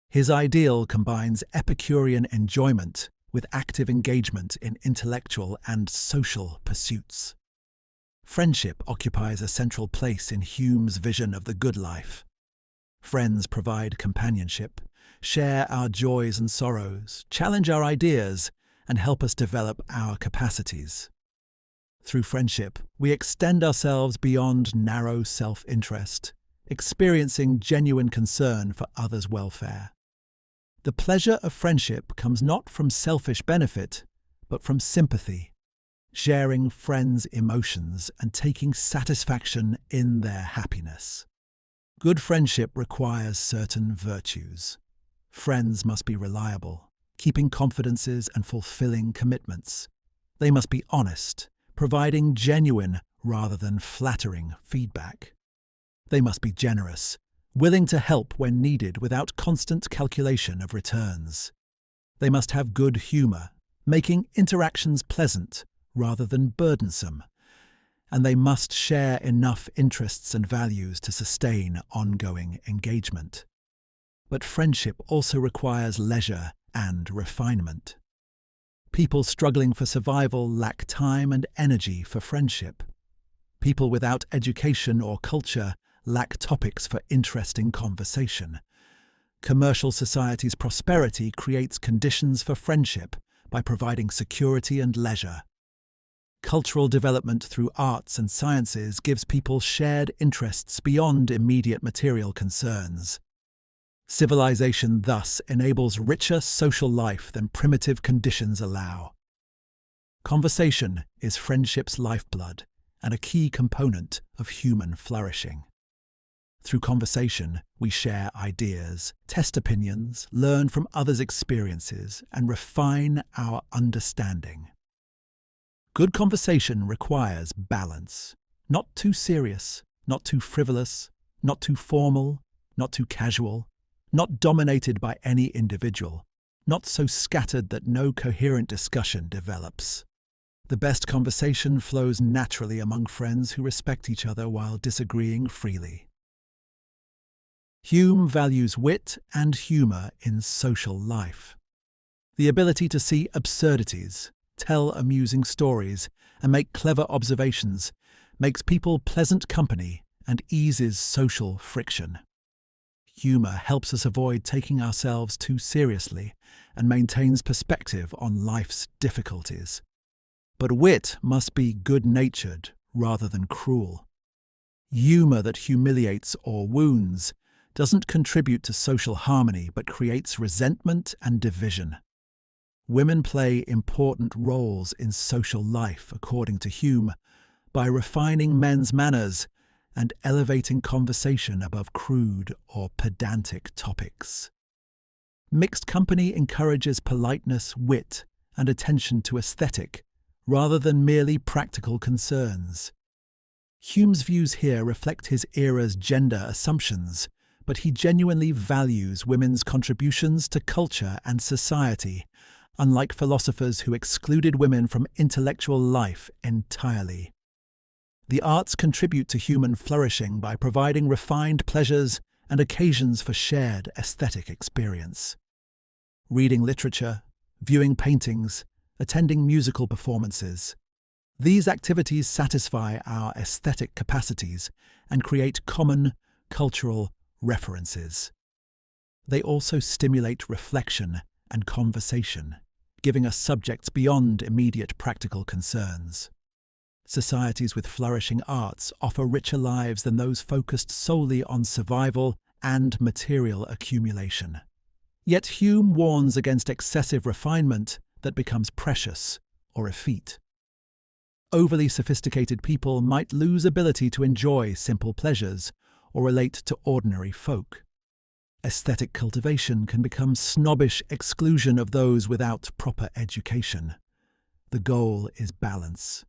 His ideal combines Epicurean enjoyment with active engagement in intellectual and social pursuits. Friendship occupies a central place in Hume's vision of the good life. Friends provide companionship, share our joys and sorrows, challenge our ideas, and help us develop our capacities. Through friendship, we extend ourselves beyond narrow self-interest, experiencing genuine concern for others' welfare. The pleasure of friendship comes not from selfish benefit, but from sympathy, sharing friends' emotions and taking satisfaction in their happiness. Good friendship requires certain virtues. Friends must be reliable, keeping confidences and fulfilling commitments. They must be honest, providing genuine rather than flattering feedback. They must be generous, willing to help when needed without constant calculation of returns. They must have good humour, making interactions pleasant rather than burdensome. And they must share enough interests and values to sustain ongoing engagement. But friendship also requires leisure and refinement. People struggling for survival lack time and energy for friendship. People without education or culture lack topics for interesting conversation. Commercial society's prosperity creates conditions for friendship by providing security and leisure. Cultural development through arts and sciences gives people shared interests beyond immediate material concerns. Civilization thus enables richer social life than primitive conditions allow. Conversation is friendship's lifeblood and a key component of human flourishing. Through conversation, we share ideas, test opinions, learn from others' experiences, and refine our understanding. Good conversation requires balance. Not too serious, not too frivolous, not too formal, not too casual, not dominated by any individual, not so scattered that no coherent discussion develops. The best conversation flows naturally among friends who respect each other while disagreeing freely. Hume values wit and humour in social life. The ability to see absurdities, tell amusing stories, and make clever observations makes people pleasant company and eases social friction. Humour helps us avoid taking ourselves too seriously and maintains perspective on life's difficulties. But wit must be good-natured rather than cruel. Humour that humiliates or wounds doesn't contribute to social harmony but creates resentment and division. Women play important roles in social life, according to Hume, by refining men's manners and elevating conversation above crude or pedantic topics. Mixed company encourages politeness, wit, and attention to aesthetic, rather than merely practical concerns. Hume's views here reflect his era's gender assumptions, but he genuinely values women's contributions to culture and society, unlike philosophers who excluded women from intellectual life entirely. The arts contribute to human flourishing by providing refined pleasures and occasions for shared aesthetic experience. Reading literature, viewing paintings, attending musical performances. These activities satisfy our aesthetic capacities and create common cultural references. They also stimulate reflection and conversation, giving us subjects beyond immediate practical concerns. Societies with flourishing arts offer richer lives than those focused solely on survival and material accumulation. Yet Hume warns against excessive refinement that becomes precious or effete. Overly sophisticated people might lose ability to enjoy simple pleasures or relate to ordinary folk. Aesthetic cultivation can become snobbish exclusion of those without proper education. The goal is balance,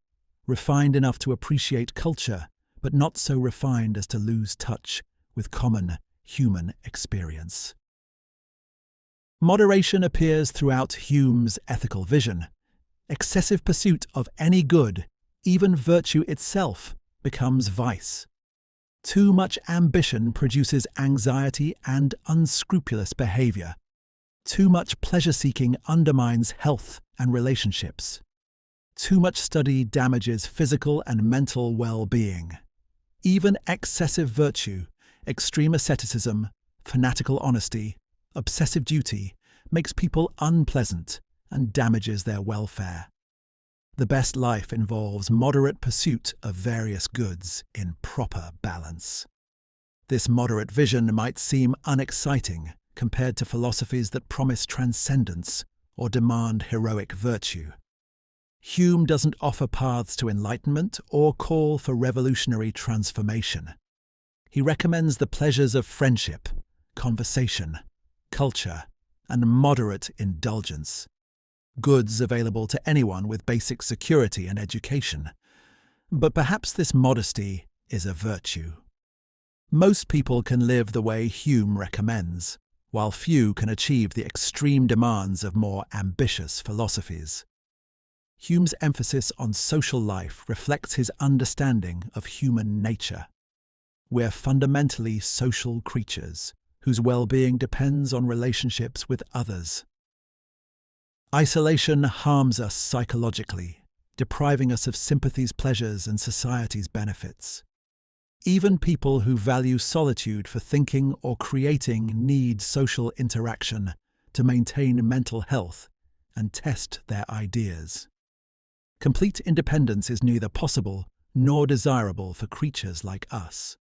refined enough to appreciate culture, but not so refined as to lose touch with common human experience. Moderation appears throughout Hume's ethical vision. Excessive pursuit of any good, even virtue itself, becomes vice. Too much ambition produces anxiety and unscrupulous behavior. Too much pleasure-seeking undermines health and relationships. Too much study damages physical and mental well-being. Even excessive virtue, extreme asceticism, fanatical honesty, obsessive duty, makes people unpleasant and damages their welfare. The best life involves moderate pursuit of various goods in proper balance. This moderate vision might seem unexciting compared to philosophies that promise transcendence or demand heroic virtue. Hume doesn't offer paths to enlightenment or call for revolutionary transformation. He recommends the pleasures of friendship, conversation, culture, and moderate indulgence, goods available to anyone with basic security and education. But perhaps this modesty is a virtue. Most people can live the way Hume recommends, while few can achieve the extreme demands of more ambitious philosophies. Hume's emphasis on social life reflects his understanding of human nature. We're fundamentally social creatures whose well-being depends on relationships with others. Isolation harms us psychologically, depriving us of sympathy's pleasures and society's benefits. Even people who value solitude for thinking or creating need social interaction to maintain mental health and test their ideas. Complete independence is neither possible nor desirable for creatures like us.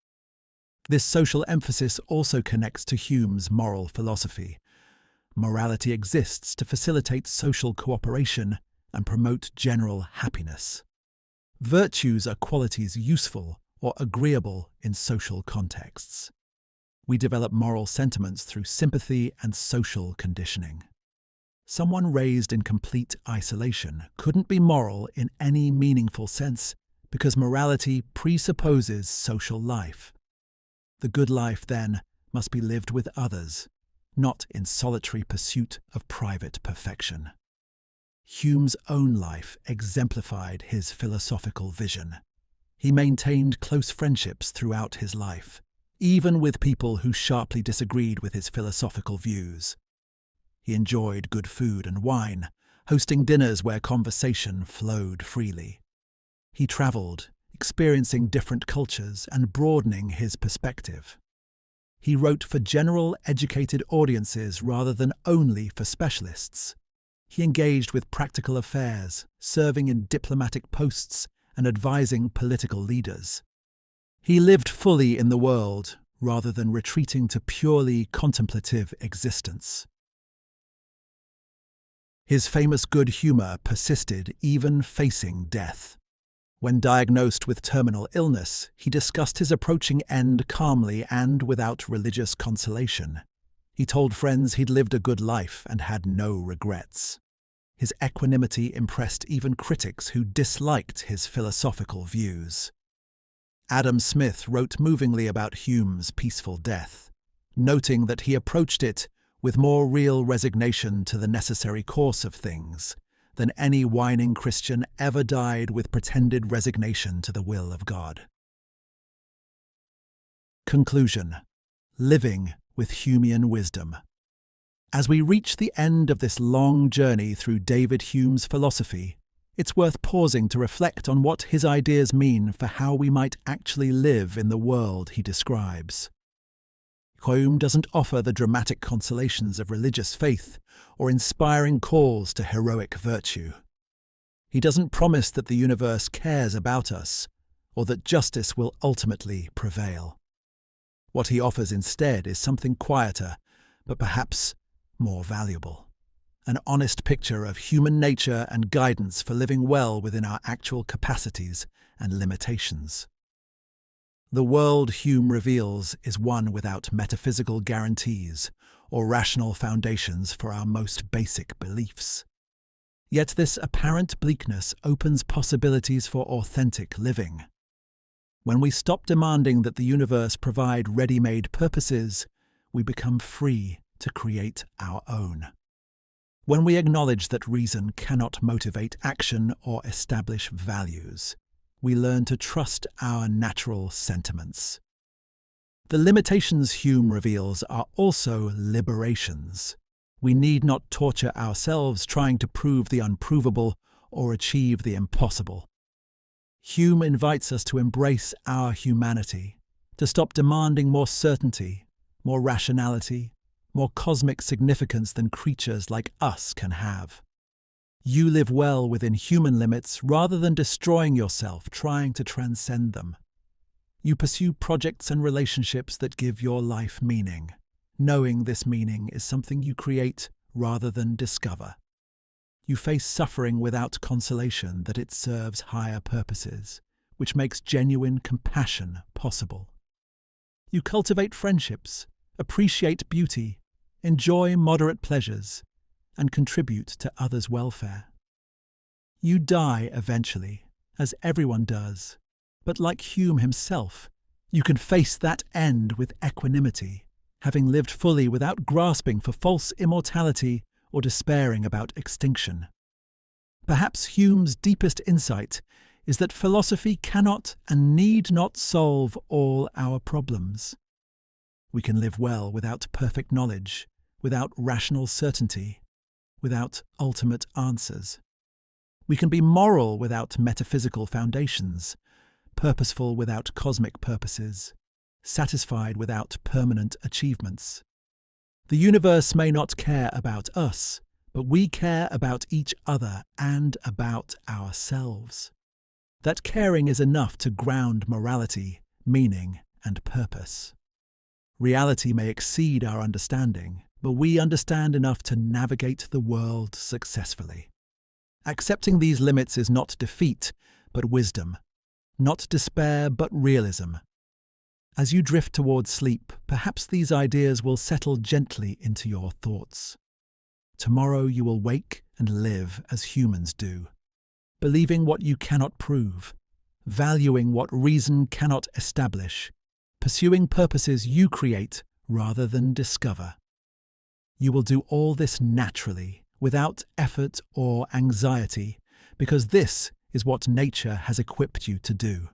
This social emphasis also connects to Hume's moral philosophy. Morality exists to facilitate social cooperation and promote general happiness. Virtues are qualities useful or agreeable in social contexts. We develop moral sentiments through sympathy and social conditioning. Someone raised in complete isolation couldn't be moral in any meaningful sense because morality presupposes social life. The good life, then, must be lived with others, not in solitary pursuit of private perfection. Hume's own life exemplified his philosophical vision. He maintained close friendships throughout his life, even with people who sharply disagreed with his philosophical views. He enjoyed good food and wine, hosting dinners where conversation flowed freely. He travelled, experiencing different cultures and broadening his perspective. He wrote for general, educated audiences rather than only for specialists. He engaged with practical affairs, serving in diplomatic posts and advising political leaders. He lived fully in the world rather than retreating to purely contemplative existence. His famous good humour persisted even facing death. When diagnosed with terminal illness, he discussed his approaching end calmly and without religious consolation. He told friends he'd lived a good life and had no regrets. His equanimity impressed even critics who disliked his philosophical views. Adam Smith wrote movingly about Hume's peaceful death, noting that he approached it with more real resignation to the necessary course of things than any whining Christian ever died with pretended resignation to the will of God. Conclusion: living with Humean wisdom. As we reach the end of this long journey through David Hume's philosophy, it's worth pausing to reflect on what his ideas mean for how we might actually live in the world he describes. Hume doesn't offer the dramatic consolations of religious faith or inspiring calls to heroic virtue. He doesn't promise that the universe cares about us or that justice will ultimately prevail. What he offers instead is something quieter, but perhaps more valuable. An honest picture of human nature and guidance for living well within our actual capacities and limitations. The world Hume reveals is one without metaphysical guarantees or rational foundations for our most basic beliefs. Yet this apparent bleakness opens possibilities for authentic living. When we stop demanding that the universe provide ready-made purposes, we become free to create our own. When we acknowledge that reason cannot motivate action or establish values, we learn to trust our natural sentiments. The limitations Hume reveals are also liberations. We need not torture ourselves trying to prove the unprovable or achieve the impossible. Hume invites us to embrace our humanity, to stop demanding more certainty, more rationality, more cosmic significance than creatures like us can have. You live well within human limits rather than destroying yourself trying to transcend them. You pursue projects and relationships that give your life meaning, knowing this meaning is something you create rather than discover. You face suffering without consolation that it serves higher purposes, which makes genuine compassion possible. You cultivate friendships, appreciate beauty, enjoy moderate pleasures, and contribute to others' welfare. You die eventually, as everyone does, but like Hume himself, you can face that end with equanimity, having lived fully without grasping for false immortality or despairing about extinction. Perhaps Hume's deepest insight is that philosophy cannot and need not solve all our problems. We can live well without perfect knowledge, without rational certainty, without ultimate answers. We can be moral without metaphysical foundations, purposeful without cosmic purposes, satisfied without permanent achievements. The universe may not care about us, but we care about each other and about ourselves. That caring is enough to ground morality, meaning, and purpose. Reality may exceed our understanding, but we understand enough to navigate the world successfully. Accepting these limits is not defeat, but wisdom. Not despair, but realism. As you drift towards sleep, perhaps these ideas will settle gently into your thoughts. Tomorrow you will wake and live as humans do, believing what you cannot prove, valuing what reason cannot establish, pursuing purposes you create rather than discover. You will do all this naturally, without effort or anxiety, because this is what nature has equipped you to do.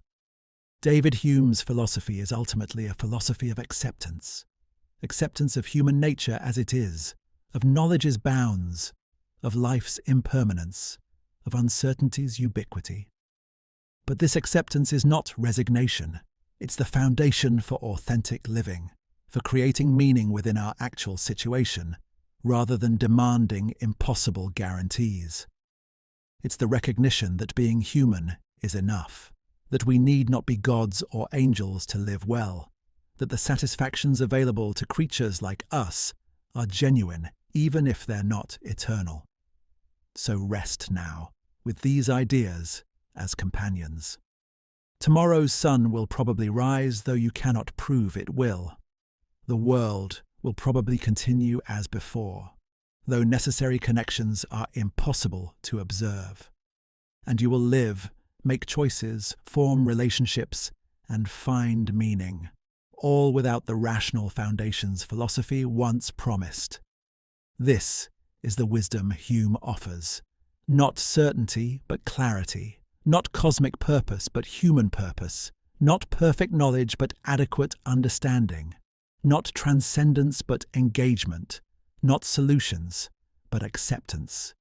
David Hume's philosophy is ultimately a philosophy of acceptance. Acceptance of human nature as it is, of knowledge's bounds, of life's impermanence, of uncertainty's ubiquity. But this acceptance is not resignation. It's the foundation for authentic living, for creating meaning within our actual situation, rather than demanding impossible guarantees. It's the recognition that being human is enough, that we need not be gods or angels to live well, that the satisfactions available to creatures like us are genuine even if they're not eternal. So rest now, with these ideas as companions. Tomorrow's sun will probably rise, though you cannot prove it will. The world will probably continue as before, though necessary connections are impossible to observe. And you will live, make choices, form relationships, and find meaning, all without the rational foundations philosophy once promised. This is the wisdom Hume offers. Not certainty, but clarity. Not cosmic purpose, but human purpose. Not perfect knowledge, but adequate understanding. Not transcendence, but engagement. Not solutions, but acceptance.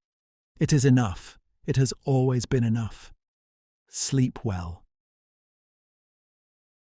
It is enough. It has always been enough. Sleep well.